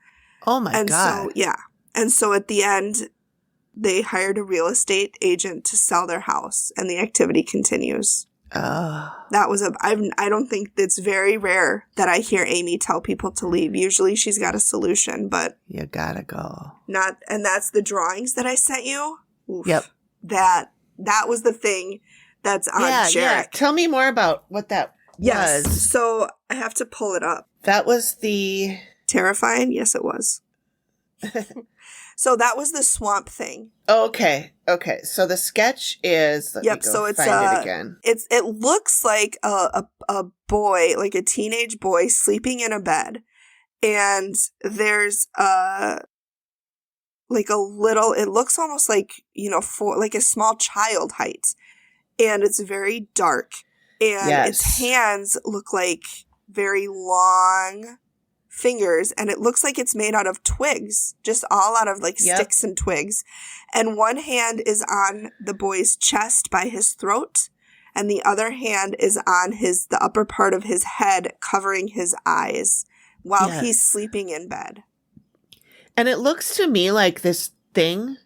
Oh, my God. So, yeah. And so at the end, they hired a real estate agent to sell their house, and the activity continues. Oh. I don't think it's very rare that I hear Amy tell people to leave. Usually she's got a solution, but you gotta go. And that's the drawings that I sent you. Oof. Yep. That was the thing that's on Jarek. Yeah. Tell me more about what that was. So I have to pull it up. That was the terrifying. Yes, it was. So that was the swamp thing. Okay. So the sketch is. So it's find it again. It looks like a boy, like a teenage boy, sleeping in a bed, and there's like a little. It looks almost like for like a small child height, and it's very dark, and its hands look like very long fingers, and it looks like it's made out of twigs, just all out of like sticks and twigs. And one hand is on the boy's chest by his throat, and the other hand is on the upper part of his head, covering his eyes while he's sleeping in bed. And it looks to me like this thing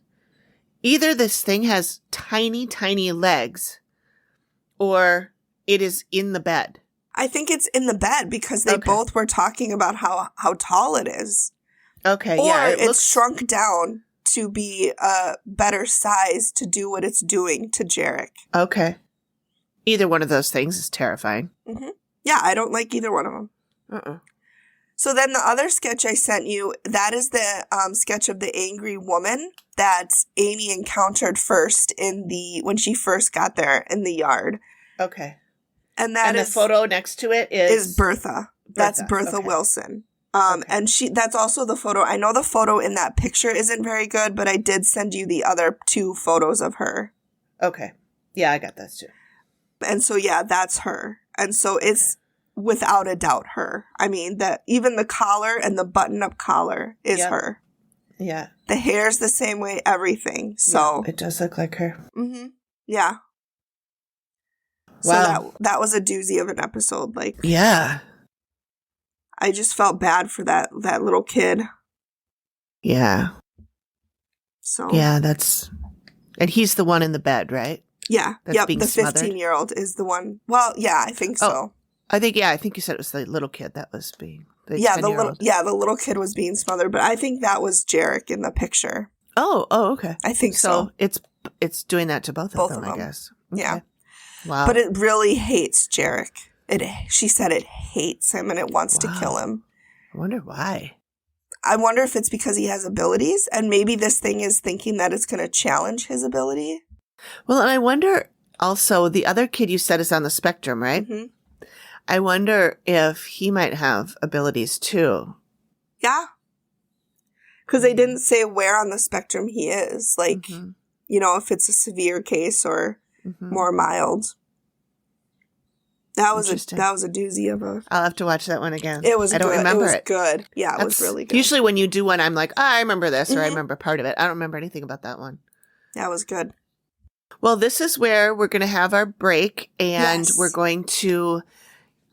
has tiny, tiny legs, or it is in the bed. I think it's in the bed because they both were talking about how tall it is. Okay, or it's shrunk down to be a better size to do what it's doing to Jarek. Okay. Either one of those things is terrifying. Mm-hmm. Yeah, I don't like either one of them. So then the other sketch I sent you, that is the sketch of the angry woman that Amy encountered first when she first got there in the yard. Okay. And the photo next to it is Bertha. That's Bertha Wilson. And that's also the photo. I know the photo in that picture isn't very good, but I did send you the other two photos of her. Okay. Yeah, I got those too. And so, that's her. And so it's without a doubt her. I mean, even the collar and the button-up collar is her. Yeah. The hair's the same way, everything. So it does look like her. Mm-hmm. Yeah. Wow. So that was a doozy of an episode. Yeah. I just felt bad for that little kid. Yeah. So. Yeah, and he's the one in the bed, right? Yeah. That's being the smothered? 15-year-old is the one. Well, yeah, I think so. I think you said it was the little kid that was being The little kid was being smothered, but I think that was Jarek in the picture. Oh, okay. I think so. It's doing that to both of them, I guess. Okay. Yeah. Wow. But it really hates Jarek. She said it hates him and it wants to kill him. I wonder why. I wonder if it's because he has abilities, and maybe this thing is thinking that it's going to challenge his ability. Well, and I wonder also, the other kid you said is on the spectrum, right? Mm-hmm. I wonder if he might have abilities too. Yeah. Because they didn't say where on the spectrum he is. Like, if it's a severe case or more mild. That was a doozy of a... I'll have to watch that one again. It was I don't remember it. It was good. Yeah, it was really good. Usually when you do one, I'm like, I remember this, or I remember part of it. I don't remember anything about that one. That was good. Well, this is where we're going to have our break, and we're going to...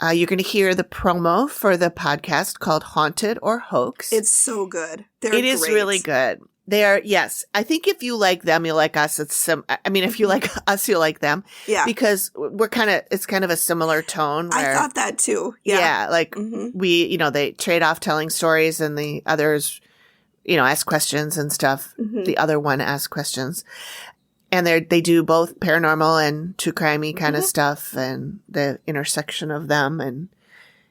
you're going to hear the promo for the podcast called Haunted or Hoax. It's so good. It is really good. They are, yes. I think if you like them, you'll like us. If you like us, you'll like them. Yeah. Because it's kind of a similar tone. Where, I thought that too. Yeah. Yeah. Like they trade off telling stories and the others, ask questions and stuff. The other one asks questions. And they do both paranormal and true crimey kind of stuff and the intersection of them. And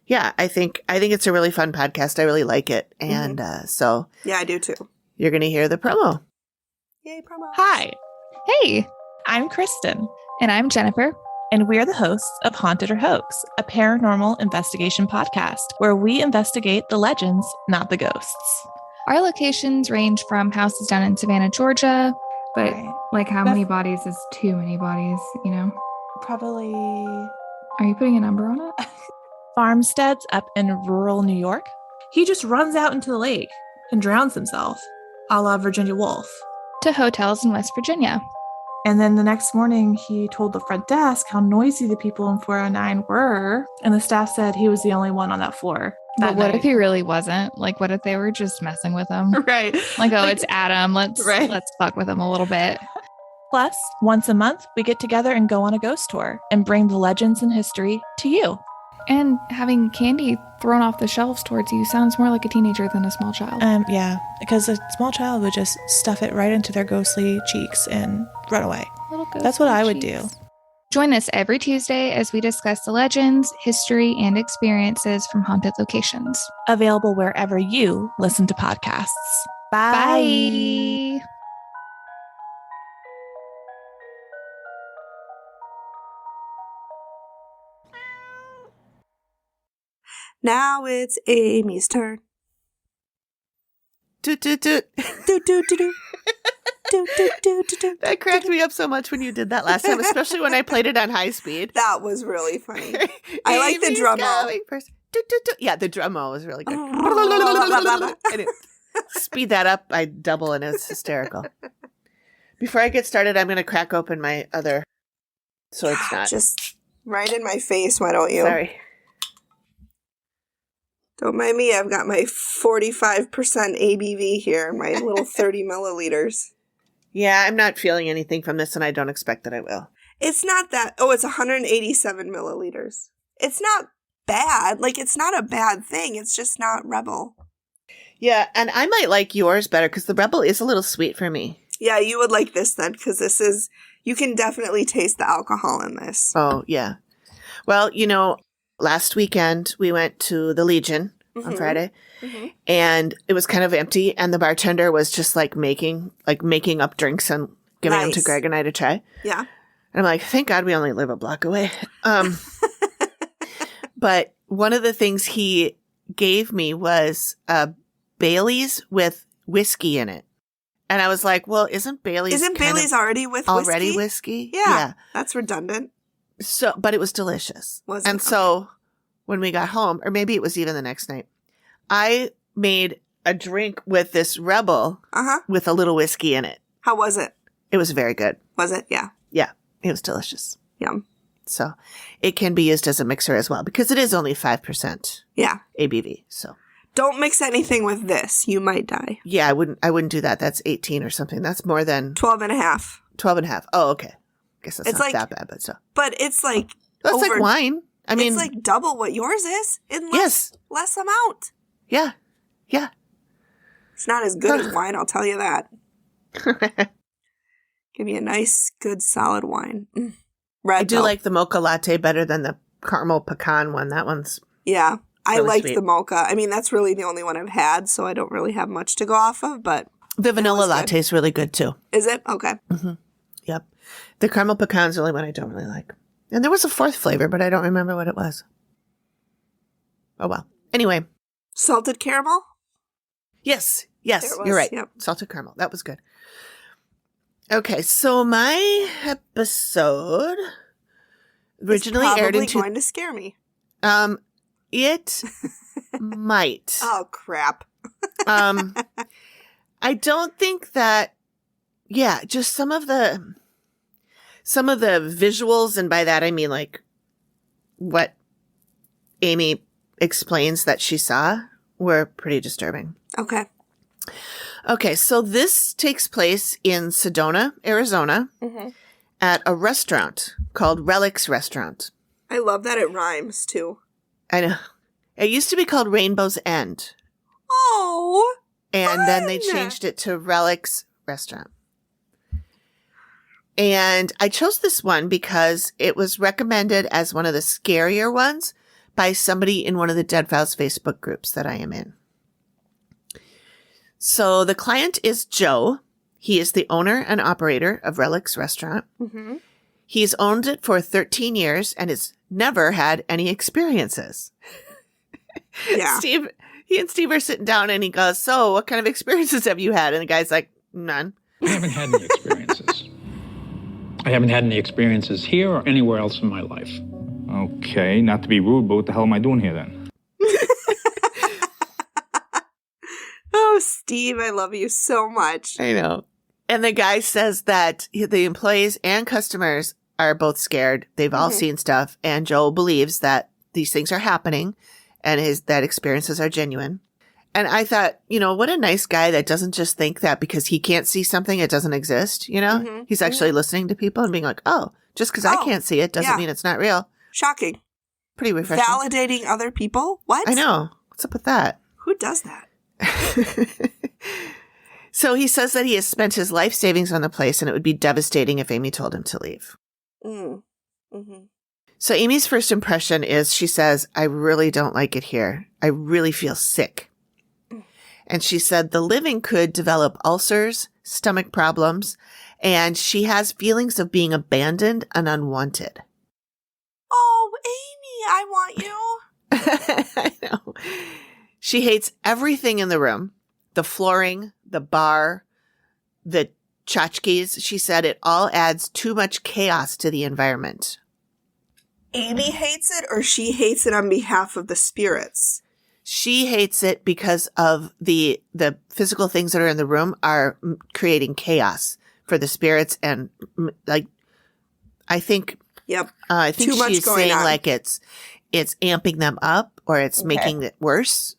yeah, I think it's a really fun podcast. I really like it. And so. Yeah, I do too. You're going to hear the promo. Yay, promo. Hi. Hey. I'm Kristen. And I'm Jennifer. And we're the hosts of Haunted or Hoax, a paranormal investigation podcast where we investigate the legends, not the ghosts. Our locations range from houses down in Savannah, Georgia, but how many bodies is too many bodies, Probably. Are you putting a number on it? Farmsteads up in rural New York. He just runs out into the lake and drowns himself, a la Virginia Woolf. To hotels in West Virginia. And then the next morning, he told the front desk how noisy the people in 409 were, and the staff said he was the only one on that floor. But what if he really wasn't? Like, what if they were just messing with him? Right. Like, it's Adam. Let's fuck with him a little bit. Plus, once a month, we get together and go on a ghost tour and bring the legends and history to you. And having candy thrown off the shelves towards you sounds more like a teenager than a small child. Yeah, because a small child would just stuff it right into their ghostly cheeks and run away. That's what I would do. Join us every Tuesday as we discuss the legends, history, and experiences from haunted locations. Available wherever you listen to podcasts. Bye. Now it's Amy's turn. Toot, toot, toot. Toot, toot, toot, toot. That cracked me up so much when you did that last time, especially when I played it on high speed. That was really funny. I like the drum roll. Yeah, the drum roll was really good. And speed that up, I double, and it's hysterical. Before I get started, I'm going to crack open my other, so it's not. Just right in my face, why don't you? Sorry. Don't mind me, I've got my 45% ABV here, my little 30 milliliters. Yeah, I'm not feeling anything from this, and I don't expect that I will. It's not that. Oh, it's 187 milliliters. It's not bad. Like, it's not a bad thing. It's just not Rebel. Yeah, and I might like yours better, because the Rebel is a little sweet for me. Yeah, you would like this then, because this is, you can definitely taste the alcohol in this. Oh, yeah. Well, last weekend, we went to the Legion on Friday, and it was kind of empty, and the bartender was just making up drinks and giving them to Greg and I to try. Yeah. And I'm like, thank God we only live a block away. But one of the things he gave me was Bailey's with whiskey in it. And I was like, well, isn't Bailey's already with whiskey? Already whiskey? Yeah. That's redundant. So, but it was delicious. Was it? And so when we got home, or maybe it was even the next night, I made a drink with this Rebel with a little whiskey in it. How was it? It was very good. Was it? Yeah. Yeah. It was delicious. Yum. So it can be used as a mixer as well, because it is only 5% ABV. So don't mix anything with this. You might die. Yeah, I wouldn't do that. That's 18 or something. That's more than 12 and a half. 12 and a half. Oh, okay. Guess that's not that bad, but so. But it's like that's like wine. I mean, it's like double what yours is in less amount. Yeah. Yeah. It's not as good as wine, I'll tell you that. Give me a nice, good, solid wine. Red, I do like the mocha latte better than the caramel pecan one. That one's Yeah. I really liked sweet. the mocha. I mean, that's really the only one I've had, so I don't really have much to go off of, but The vanilla was good. latte is really good too. Is it? Okay. Yep. The caramel pecan's the only one I don't really like. And there was a fourth flavor, but I don't remember what it was. Oh, well. Anyway. Salted caramel? Yes. There it was, You're right. yep. Salted caramel. That was good. Okay. So my episode originally it's aired probably into... going to scare me. It might. Oh, crap. I don't think that... Yeah, just some of the visuals, and by that I mean like what Amy explains that she saw, were pretty disturbing. Okay. Okay, so this takes place in Sedona, Arizona, at a restaurant called Relics Restaurant. I love that it rhymes, too. I know. It used to be called Rainbow's End, Oh, and then they fun! changed it to Relics Restaurant. And I chose this one because it was recommended as one of the scarier ones by somebody in one of the Dead Files Facebook groups that I am in. So the client is Joe. He is the owner and operator of Relics Restaurant. Mm-hmm. He's owned it for 13 years and has never had any experiences. Yeah. He and Steve are sitting down and he goes, "So what kind of experiences have you had?" And the guy's like, "None." I haven't had any experiences. I haven't had any experiences here or anywhere else in my life. Okay, not to be rude, but what the hell am I doing here then? Oh, Steve, I love you so much. I know. And the guy says that the employees and customers are both scared. They've all seen stuff. And Joel believes that these things are happening and that experiences are genuine. And I thought, what a nice guy that doesn't just think that because he can't see something, it doesn't exist. He's actually listening to people and being like, oh, just because I can't see it doesn't mean it's not real. Shocking. Pretty refreshing. Validating other people? What? I know. What's up with that? Who does that? So he says that he has spent his life savings on the place and it would be devastating if Amy told him to leave. So Amy's first impression is, she says, "I really don't like it here. I really feel sick." And she said the living could develop ulcers, stomach problems, and she has feelings of being abandoned and unwanted. Oh, Amy, I want you. I know. She hates everything in the room. The flooring, the bar, the tchotchkes. She said it all adds too much chaos to the environment. Amy hates it, or she hates it on behalf of the spirits? She hates it because of the physical things that are in the room are creating chaos for the spirits. And I think, I think Too much she's going saying on. like it's amping them up or it's making it worse.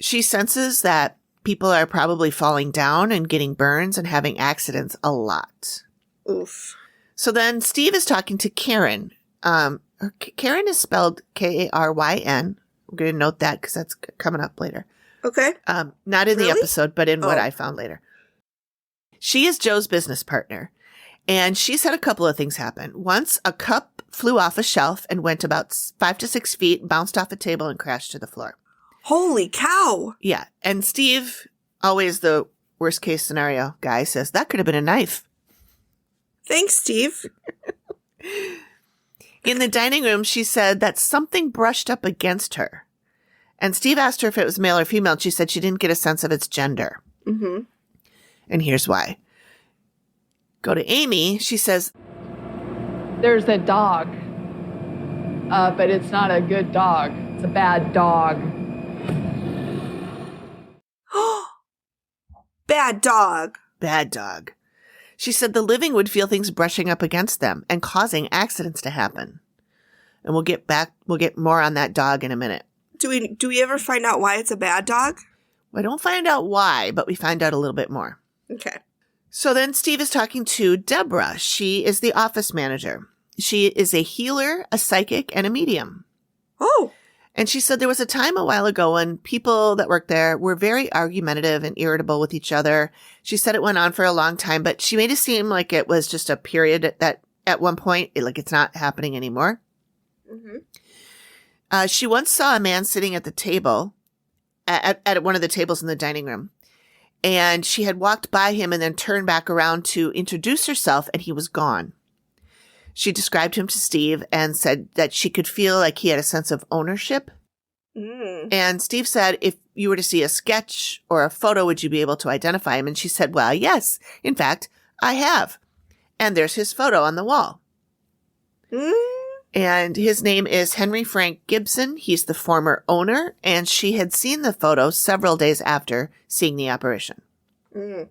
She senses that people are probably falling down and getting burns and having accidents a lot. Oof. So then Steve is talking to Karen. Karen is spelled Karyn. I'm going to note that because that's coming up later. Okay. Not in the Really? episode, but in what Oh. I found later. She is Joe's business partner, and she's had a couple of things happen. Once, a cup flew off a shelf and went about 5 to 6 feet, bounced off a table, and crashed to the floor. Holy cow. Yeah, and Steve, always the worst case scenario guy, says that could have been a knife. Thanks, Steve. In the dining room, she said that something brushed up against her. And Steve asked her if it was male or female, and she said she didn't get a sense of its gender. And here's why. Go to Amy. She says, There's a dog, but it's not a good dog. It's a bad dog. Bad dog. bad dog. She said the living would feel things brushing up against them and causing accidents to happen. And we'll get more on that dog in a minute. Do we ever find out why it's a bad dog? We don't find out why, but we find out a little bit more. Okay. So then Steve is talking to Deborah. She is the office manager. She is a healer, a psychic, and a medium. Oh. And she said there was a time a while ago when people that worked there were very argumentative and irritable with each other. She said it went on for a long time, but she made it seem like it was just a period that at one point, it's not happening anymore. Mm-hmm. She once saw a man sitting at the table, at one of the tables in the dining room. And she had walked by him and then turned back around to introduce herself, and he was gone. She described him to Steve and said that she could feel like he had a sense of ownership. Mm. And Steve said, if you were to see a sketch or a photo, would you be able to identify him? And she said, well, yes. In fact, I have. And there's his photo on the wall. Mm. And his name is Henry Frank Gibson. He's the former owner. And she had seen the photo several days after seeing the apparition. Mm.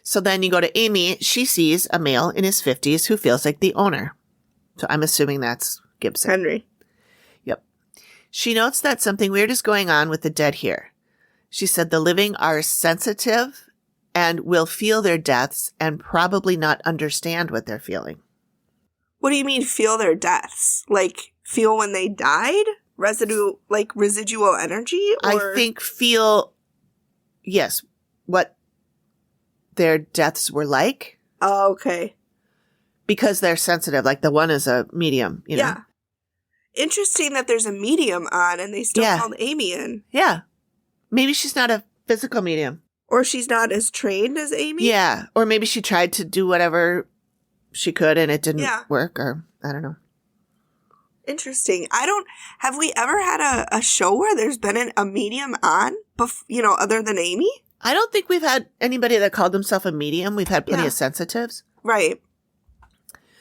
So then you go to Amy. She sees a male in his 50s who feels like the owner. So I'm assuming that's Gibson. Henry. Yep. She notes that something weird is going on with the dead here. She said the living are sensitive and will feel their deaths and probably not understand what they're feeling. What do you mean feel their deaths? Like feel when they died? Residual energy? Or? I think feel, yes, what their deaths were like. Oh, okay. Because they're sensitive. Like the one is a medium, you know? Yeah. Interesting that there's a medium on and they still called Amy in. Yeah. Maybe she's not a physical medium. Or she's not as trained as Amy. Yeah. Or maybe she tried to do whatever she could and it didn't work, or I don't know. Interesting. Have we ever had a show where there's been a medium on, other than Amy? I don't think we've had anybody that called themselves a medium. We've had plenty of sensitives. Right.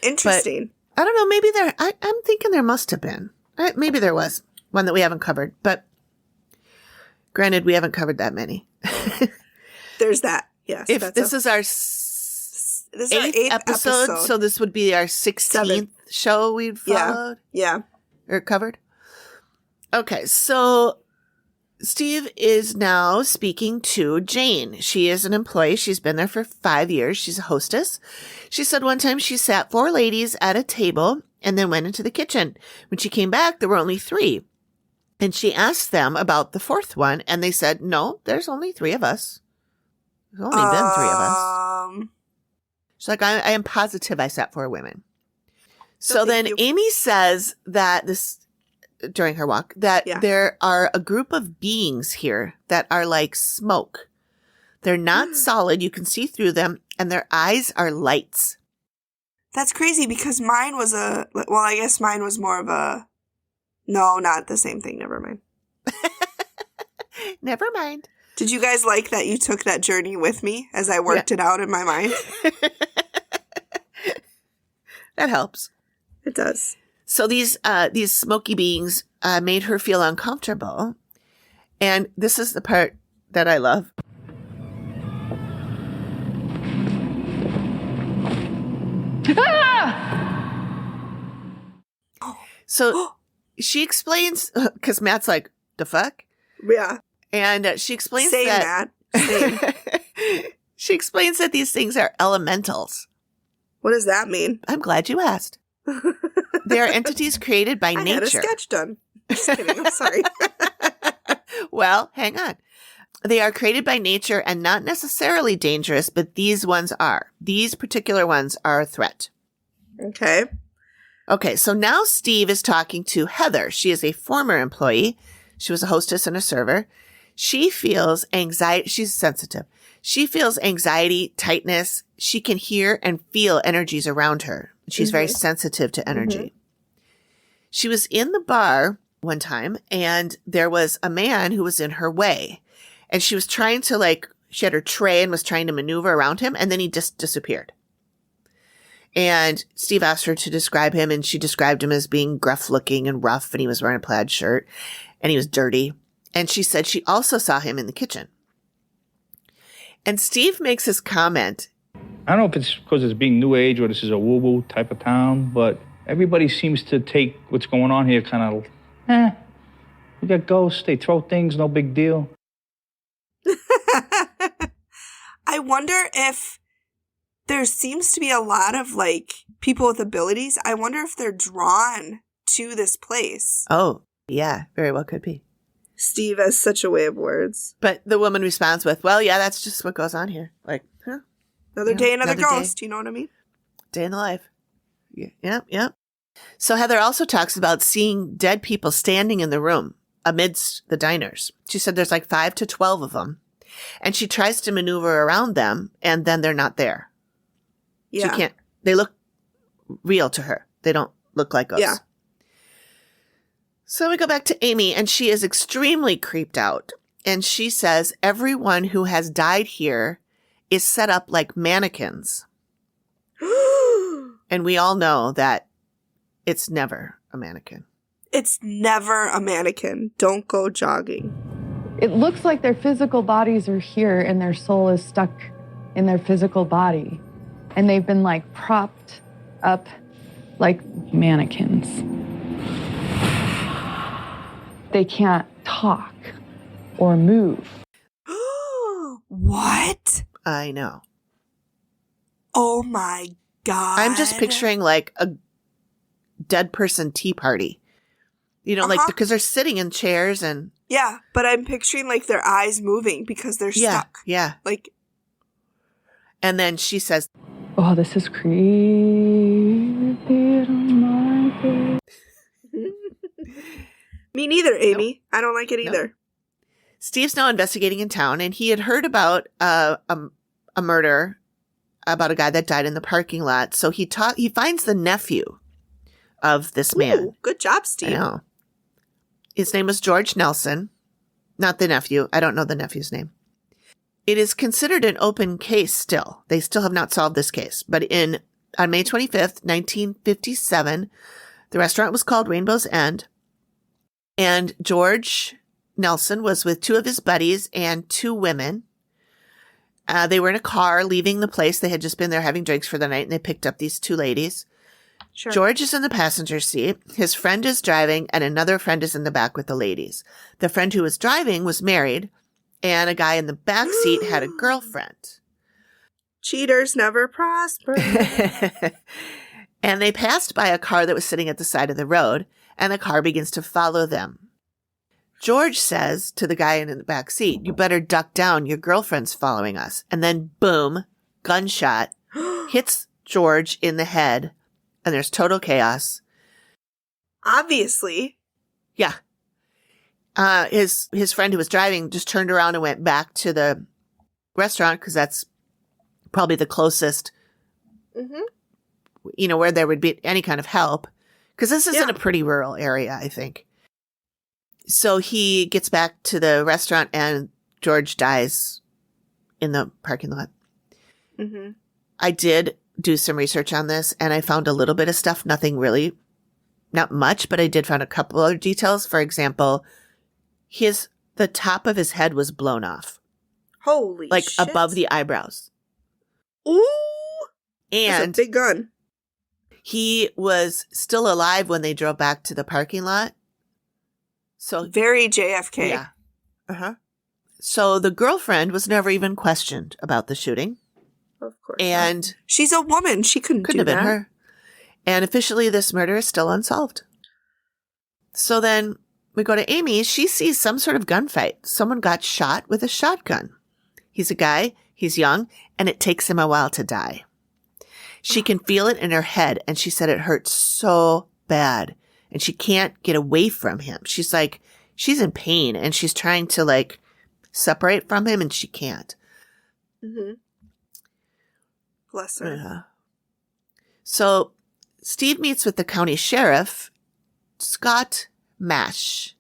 Interesting. But I don't know. Maybe I'm thinking there must have been. Maybe there was one that we haven't covered. But granted, we haven't covered that many. There's that. Yes. This is our eighth episode, so this would be our 16th show we've followed. Yeah. Or covered. Okay, so Steve is now speaking to Jane. She is an employee. She's been there for 5 years. She's a hostess. She said one time she sat 4 ladies at a table and then went into the kitchen. When she came back, there were only 3. And she asked them about the 4th one, and they said, no, there's only 3 of us. There's only been 3 of us. She's like, I am positive I sat 4 women. So then Amy says that during her walk, that there are a group of beings here that are like smoke. They're not solid. You can see through them, and their eyes are lights. That's crazy because mine was I guess mine was more of no, not the same thing. Never mind. Never mind. Did you guys like that you took that journey with me as I worked it out in my mind? That helps. It does. So these smoky beings made her feel uncomfortable. And this is the part that I love. So she explains, because Matt's like, the fuck? Yeah. And she explains Same, that. Matt. Same. She explains that these things are elementals. What does that mean? I'm glad you asked. They are entities created by nature. I had a sketch done. Just kidding. I'm sorry. Well, hang on. They are created by nature and not necessarily dangerous, but these ones are. These particular ones are a threat. Okay. Okay, so now Steve is talking to Heather. She is a former employee. She was a hostess and a server. She feels anxiety. She's sensitive. She feels anxiety, tightness. She can hear and feel energies around her. She's very sensitive to energy. Mm-hmm. She was in the bar one time, and there was a man who was in her way. And she was trying to, she had her tray and was trying to maneuver around him, and then he just disappeared. And Steve asked her to describe him, and she described him as being gruff-looking and rough, and he was wearing a plaid shirt, and he was dirty. And she said she also saw him in the kitchen. And Steve makes this comment. I don't know if it's because it's being new age or this is a woo-woo type of town, but everybody seems to take what's going on here kind of, we got ghosts, they throw things, no big deal. I wonder if there seems to be a lot of, people with abilities. I wonder if they're drawn to this place. Oh, Yeah, very well could be. Steve has such a way of words. But the woman responds with, well, yeah, that's just what goes on here. Like, huh? Another day, another ghost. Day. You know what I mean? Day in the life. Yeah. So Heather also talks about seeing dead people standing in the room amidst the diners. She said there's like 5 to 12 of them. And she tries to maneuver around them, and then they're not there. Yeah. She can't. They look real to her. They don't look like ghosts. Yeah. So we go back to Amy, and she is extremely creeped out. And she says everyone who has died here is set up like mannequins. And we all know that it's never a mannequin. It's never a mannequin. Don't go jogging. It looks like their physical bodies are here and their soul is stuck in their physical body. And they've been like propped up like mannequins. They can't talk or move. What? I know. Oh my God. I'm just picturing like a dead person tea party. You know, like, because they're sitting in chairs and. Yeah, but I'm picturing like their eyes moving because they're stuck. Yeah. Like. And then she says, oh, this is creepy. Me neither, Amy. Nope. I don't like it either. Nope. Steve's now investigating in town, and he had heard about a murder, about a guy that died in the parking lot. So he finds the nephew of this man. Good job, Steve. I know. His name was George Nelson. Not the nephew. I don't know the nephew's name. It is considered an open case still. They still have not solved this case. But on May 25th, 1957, the restaurant was called Rainbow's End. And George Nelson was with 2 of his buddies and 2 women. They were in a car leaving the place. They had just been there having drinks for the night, and they picked up these 2 ladies. Sure. George is in the passenger seat. His friend is driving, and another friend is in the back with the ladies. The friend who was driving was married, and a guy in the back seat had a girlfriend. Cheaters never prosper. And they passed by a car that was sitting at the side of the road, and the car begins to follow them. George says to the guy in the back seat, you better duck down. Your girlfriend's following us. And then, boom, gunshot hits George in the head, and there's total chaos. Obviously. Yeah. His friend who was driving just turned around and went back to the restaurant because that's probably the closest, where there would be any kind of help. Because this is in a pretty rural area, I think. So he gets back to the restaurant and George dies in the parking lot. Mm-hmm. I did do some research on this and I found a little bit of stuff, not much, but I did find a couple other details. For example, the top of his head was blown off. Holy like shit. Above the eyebrows. Ooh! And that's a big gun. He was still alive when they drove back to the parking lot. So very JFK. Yeah. Uh-huh. So the girlfriend was never even questioned about the shooting. Of course. And not. She's a woman. She couldn't have been her. And officially this murder is still unsolved. So then we go to Amy. She sees some sort of gunfight. Someone got shot with a shotgun. He's a guy, he's young, and it takes him a while to die. She can feel it in her head, and she said it hurts so bad, and she can't get away from him. She's in pain, and she's trying to, separate from him, and she can't. Mm-hmm. Bless her. Uh-huh. So Steve meets with the county sheriff, Scott Mashe,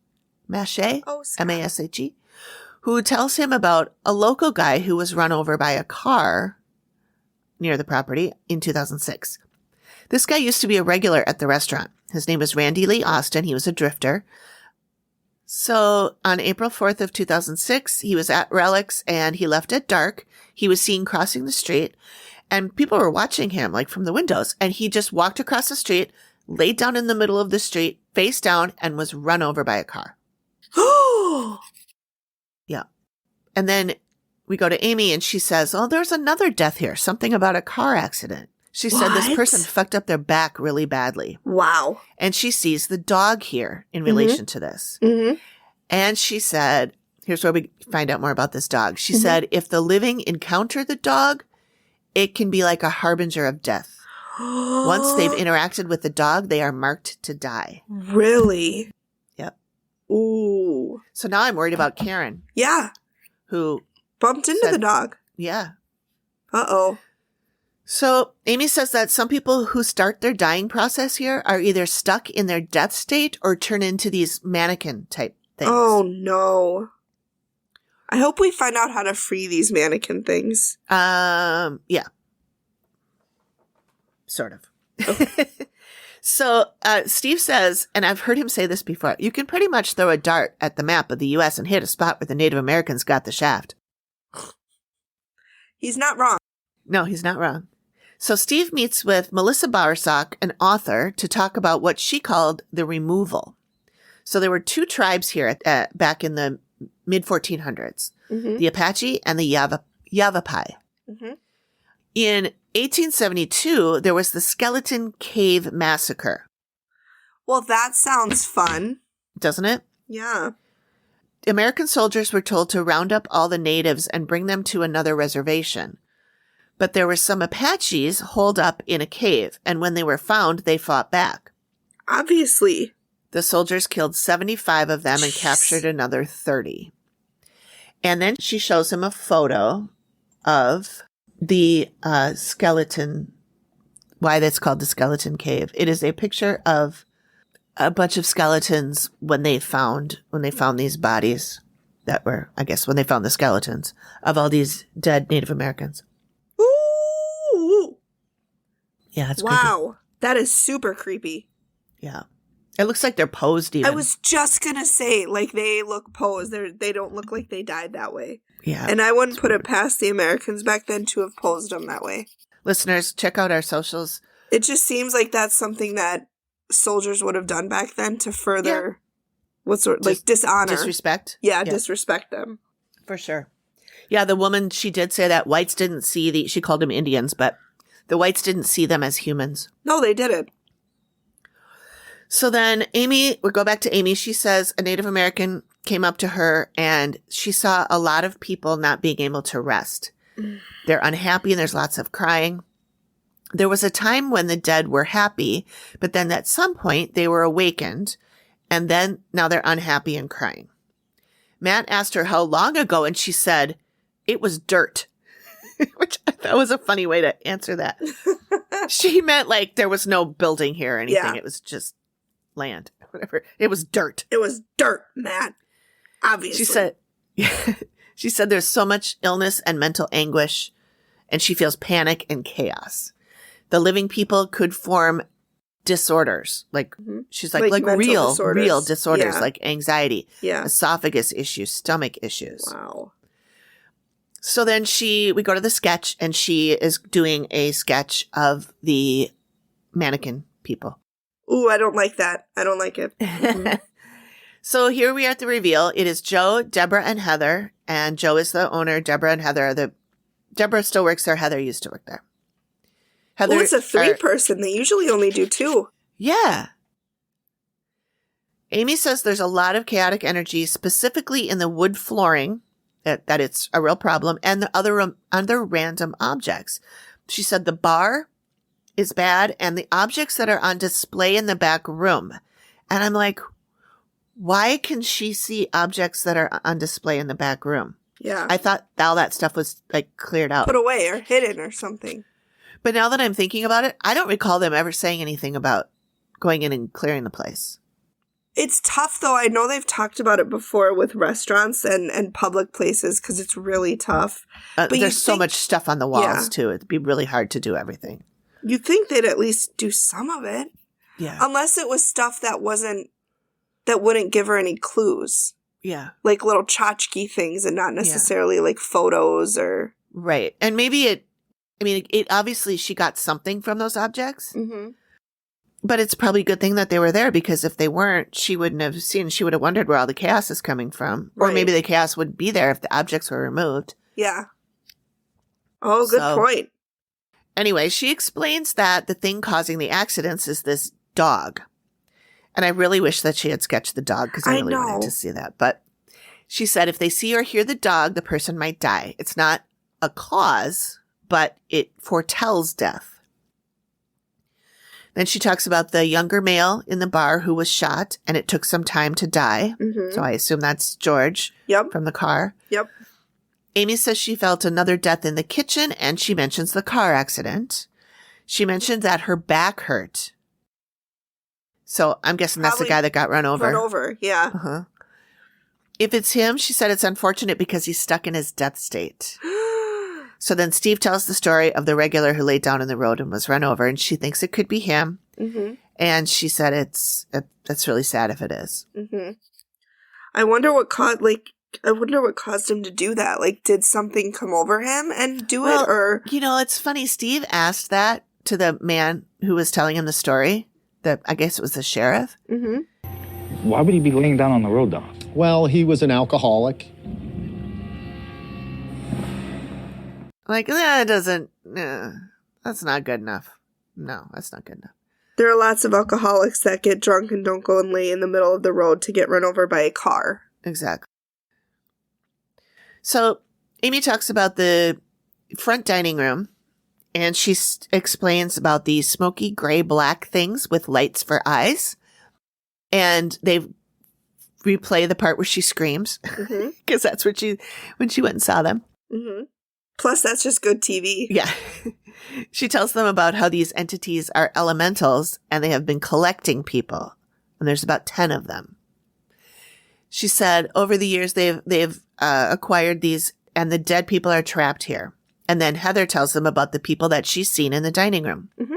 M-A-S-H-E, who tells him about a local guy who was run over by a car near the property in 2006. This guy used to be a regular at the restaurant. His name was Randy Lee Austin. He was a drifter. So on April 4th of 2006, he was at Relics and he left at dark. He was seen crossing the street and people were watching him from the windows. And he just walked across the street, laid down in the middle of the street, face down, and was run over by a car. Yeah. And then we go to Amy and she says, oh, there's another death here. Something about a car accident. She said this person fucked up their back really badly. Wow. And she sees the dog here in relation to this. Mm-hmm. And she said, here's where we find out more about this dog. She said, if the living encounter the dog, it can be like a harbinger of death. Once they've interacted with the dog, they are marked to die. Really? Yep. Ooh. So now I'm worried about Karen. Yeah. Who bumped into the dog. Yeah. Uh-oh. So Amy says that some people who start their dying process here are either stuck in their death state or turn into these mannequin type things. Oh, no. I hope we find out how to free these mannequin things. Yeah. Sort of. Okay. So Steve says, and I've heard him say this before, you can pretty much throw a dart at the map of the U.S. and hit a spot where the Native Americans got the shaft. He's not wrong. No, he's not wrong. So Steve meets with Melissa Bowersock, an author, to talk about what she called the removal. So there were two tribes here back in the mid-1400s, the Apache and the Yavapai. Mm-hmm. In 1872, there was the Skeleton Cave Massacre. Well, that sounds fun. Doesn't it? Yeah. American soldiers were told to round up all the natives and bring them to another reservation. But there were some Apaches holed up in a cave, and when they were found, they fought back. Obviously. The soldiers killed 75 of them and captured another 30. And then she shows him a photo of the skeleton, why that's called the Skeleton Cave. It is a picture of a bunch of skeletons when they found these bodies that were, I guess, when they found the skeletons of all these dead Native Americans. Ooh. Yeah, it's wow. creepy. That is super creepy. Yeah. It looks like they're posed even. I was just going to say, like, they look posed. They don't look like they died that way. Yeah. And I wouldn't put it past the Americans back then to have posed them that way. Listeners, check out our socials. It just seems like that's something that soldiers would have done back then to further, dishonor. Disrespect? Yeah, disrespect them. For sure. Yeah, the woman, she did say that whites didn't see she called them Indians, but the whites didn't see them as humans. No, they didn't. So then we go back to Amy. She says a Native American came up to her and she saw a lot of people not being able to rest. They're unhappy and there's lots of crying. There was a time when the dead were happy, but then at some point they were awakened and then now they're unhappy and crying. Matt asked her how long ago and she said it was dirt, which I thought was a funny way to answer that. She meant like there was no building here or anything. Yeah. It was just land, whatever. It was dirt. It was dirt, Matt. Obviously. She said there's so much illness and mental anguish and she feels panic and chaos. The living people could form disorders. Like she's like real disorders like anxiety, esophagus issues, stomach issues. Wow. So then we go to the sketch and she is doing a sketch of the mannequin people. Ooh, I don't like that. I don't like it. Mm-hmm. So here we are at the reveal. It is Joe, Deborah, and Heather. And Joe is the owner. Deborah and Heather Deborah still works there. Heather used to work there. Heather, it's a 3-person. They usually only do 2. Yeah. Amy says there's a lot of chaotic energy, specifically in the wood flooring, that it's a real problem, and the other random objects. She said the bar is bad and the objects that are on display in the back room. And I'm like, why can she see objects that are on display in the back room? Yeah. I thought all that stuff was like cleared out. Put away or hidden or something. But now that I'm thinking about it, I don't recall them ever saying anything about going in and clearing the place. It's tough, though. I know they've talked about it before with restaurants and public places because it's really tough. But there's so much stuff on the walls, too. It'd be really hard to do everything. You'd think they'd at least do some of it. Yeah. Unless it was stuff that wouldn't give her any clues. Yeah. Like little tchotchke things and not necessarily like photos or... Right. And maybe it obviously she got something from those objects. Mm-hmm. But it's probably a good thing that they were there because if they weren't, she wouldn't have seen, she would have wondered where all the chaos is coming from. Right. Or maybe the chaos wouldn't be there if the objects were removed. Yeah. Oh, good point. Anyway, she explains that the thing causing the accidents is this dog. And I really wish that she had sketched the dog because I really wanted to see that. But she said if they see or hear the dog, the person might die. It's not a cause, but it foretells death. Then she talks about the younger male in the bar who was shot, and it took some time to die. Mm-hmm. So I assume that's George from the car. Yep. Amy says she felt another death in the kitchen, and she mentions the car accident. She mentioned that her back hurt. So I'm guessing that's the guy that got run over. Run over, yeah. Uh-huh. If it's him, she said it's unfortunate because he's stuck in his death state. So then Steve tells the story of the regular who laid down in the road and was run over, and she thinks it could be him. Mm-hmm. And she said that's really sad if it is. Mm-hmm. I wonder what caused him to do that. Like, did something come over him and do it? Or it's funny. Steve asked that to the man who was telling him the story. I guess it was the sheriff. Mm-hmm. Why would he be laying down on the road, though? Well, he was an alcoholic. Like, that's not good enough. No, that's not good enough. There are lots of alcoholics that get drunk and don't go and lay in the middle of the road to get run over by a car. Exactly. So Amy talks about the front dining room, and she explains about these smoky gray black things with lights for eyes. And they replay the part where she screams because that's when she went and saw them. Mm-hmm. Plus, that's just good TV. Yeah. She tells them about how these entities are elementals and they have been collecting people. And there's about 10 of them. She said over the years they've acquired these and the dead people are trapped here. And then Heather tells them about the people that she's seen in the dining room. Mm-hmm.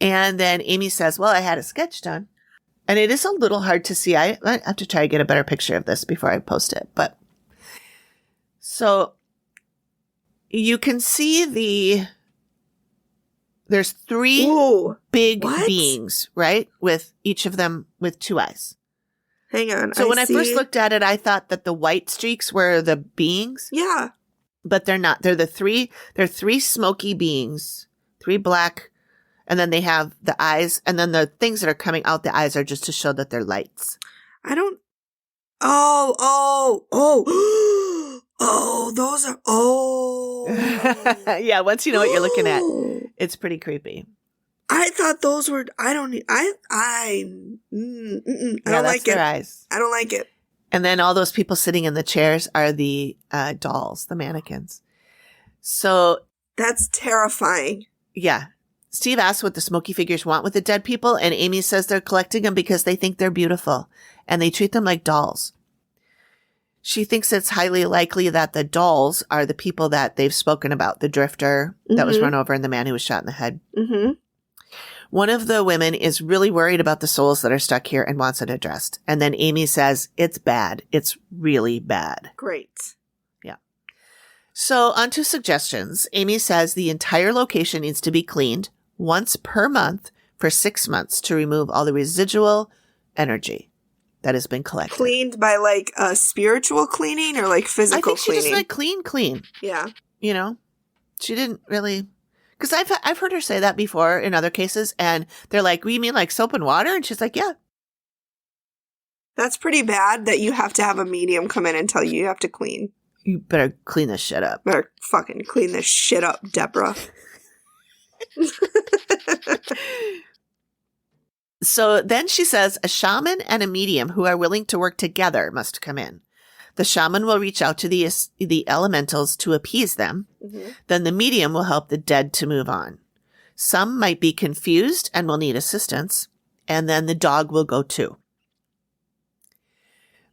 And then Amy says, well, I had a sketch done. And it is a little hard to see. I have to try to get a better picture of this before I post it. But so you can see there's 3 big beings, right? With each of them with 2 eyes. Hang on. So when I first looked at it, I thought that the white streaks were the beings. Yeah. But they're not. They're they're 3 smoky beings, 3 black. And then they have the eyes, and then the things that are coming out the eyes are just to show that they're lights. Those are, yeah, once you know what you're looking at, it's pretty creepy. I thought those were, I don't like it. Eyes. I don't like it. And then all those people sitting in the chairs are the dolls, the mannequins. So. That's terrifying. Yeah. Steve asks what the smoky figures want with the dead people, and Amy says they're collecting them because they think they're beautiful, and they treat them like dolls. She thinks it's highly likely that the dolls are the people that they've spoken about, the drifter that was run over and the man who was shot in the head. Mm-hmm. One of the women is really worried about the souls that are stuck here and wants it addressed. And then Amy says, it's bad. It's really bad. Great. Yeah. So on to suggestions. Amy says the entire location needs to be cleaned once per month for 6 months to remove all the residual energy that has been collected. Cleaned by like a spiritual cleaning or like physical cleaning? I think she just meant clean. Yeah. You know, she didn't really, because I've heard her say that before in other cases, and they're like, "We mean like soap and water?" And she's like, "Yeah." That's pretty bad that you have to have a medium come in and tell you have to clean. You better clean this shit up. Better fucking clean this shit up, Deborah. So then she says a shaman and a medium who are willing to work together must come in. The shaman will reach out to the elementals to appease them. Mm-hmm. Then the medium will help the dead to move on. Some might be confused and will need assistance. And then the dog will go too.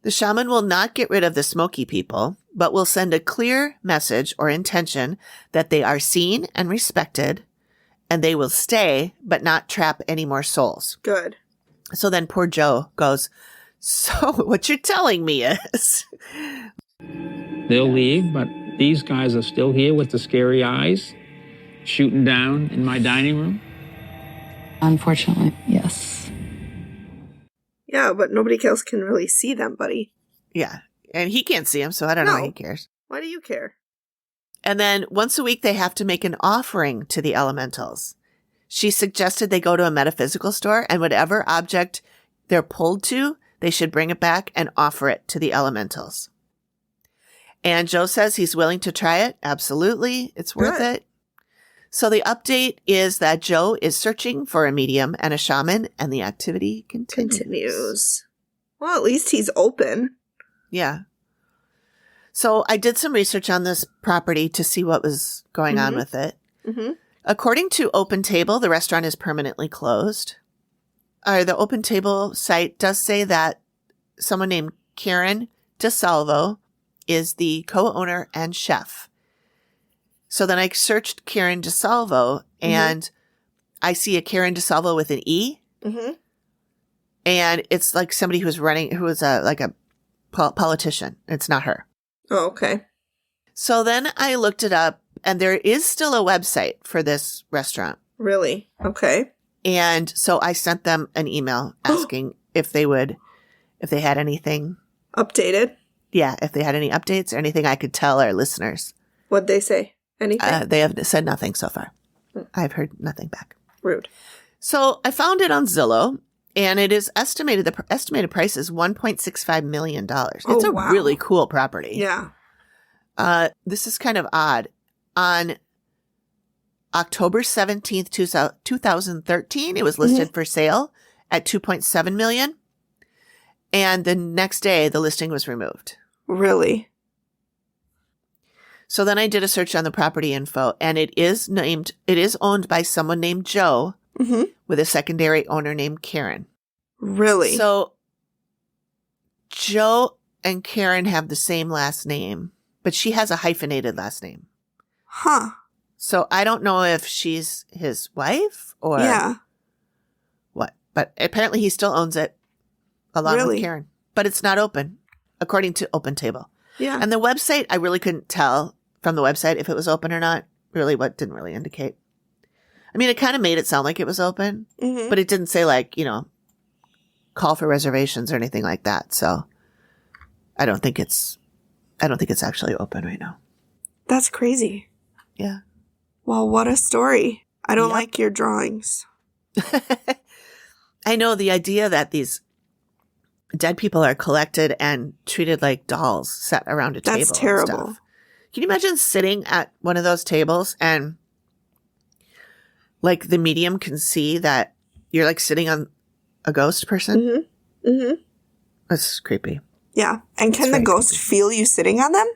The shaman will not get rid of the smoky people, but will send a clear message or intention that they are seen and respected, and they will stay, but not trap any more souls. Good. So then poor Joe goes, so what you're telling me is... They'll leave, but these guys are still here with the scary eyes, shooting down in my dining room? Unfortunately, yes. Yeah, but nobody else can really see them, buddy. Yeah, and he can't see them, so I don't know why he cares. Why do you care? And then once a week, they have to make an offering to the elementals. She suggested they go to a metaphysical store, and whatever object they're pulled to, they should bring it back and offer it to the elementals. And Joe says he's willing to try it. Absolutely. It's worth it. So the update is that Joe is searching for a medium and a shaman, and the activity continues. Well, at least he's open. Yeah. So I did some research on this property to see what was going on with it. Mm-hmm. According to Open Table, the restaurant is permanently closed. The Open Table site does say that someone named Karen DeSalvo is the co-owner and chef. So then I searched Karen DeSalvo, and I see a Karen DeSalvo with an E. Mm-hmm. And it's like somebody who was like a politician. It's not her. Oh, okay. So then I looked it up, and there is still a website for this restaurant. Really? Okay. And so I sent them an email asking if they had anything updated. Yeah, if they had any updates or anything I could tell our listeners. What'd they say? Anything? They have said nothing so far. I've heard nothing back. Rude. So I found it on Zillow, and it is estimated, the estimated price is $1.65 million. It's a really cool property. Yeah. This is kind of odd. On October 17th, 2013, it was listed for sale at $2.7 million. And the next day, the listing was removed. Really? So then I did a search on the property info, and it is owned by someone named Joe with a secondary owner named Karen. Really? So Joe and Karen have the same last name, but she has a hyphenated last name. Huh. So I don't know if she's his wife or what, but apparently he still owns it along with Karen. But it's not open, according to Open Table. Yeah. And the website, I really couldn't tell from the website if it was open or not. Really, what didn't really indicate. I mean, it kind of made it sound like it was open, but it didn't say call for reservations or anything like that. So I don't think it's actually open right now. That's crazy. Yeah. Well, what a story. I don't like your drawings. I know the idea that these dead people are collected and treated like dolls set around a table. That's terrible. And stuff. Can you imagine sitting at one of those tables and like the medium can see that you're like sitting on a ghost person? That's creepy. Yeah. And can the ghost feel you sitting on them?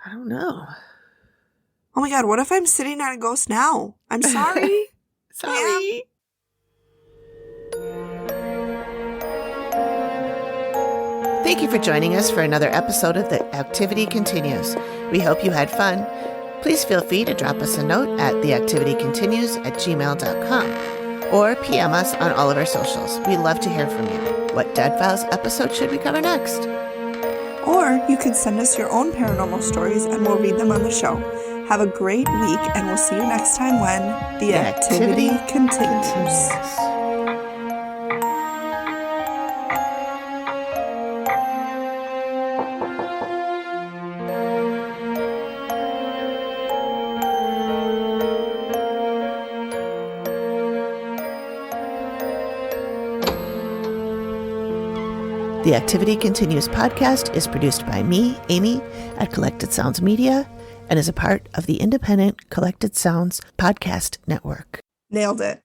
I don't know. Oh my God, what if I'm sitting on a ghost now? I'm sorry. Sorry. Thank you for joining us for another episode of The Activity Continues. We hope you had fun. Please feel free to drop us a note at theactivitycontinues@gmail.com or PM us on all of our socials. We love to hear from you. What Dead Files episode should we cover next? Or you can send us your own paranormal stories and we'll read them on the show. Have a great week, and we'll see you next time when The Activity continues. The Activity Continues podcast is produced by me, Amy, at Collected Sounds Media, and is a part of the independent Collected Sounds podcast network. Nailed it.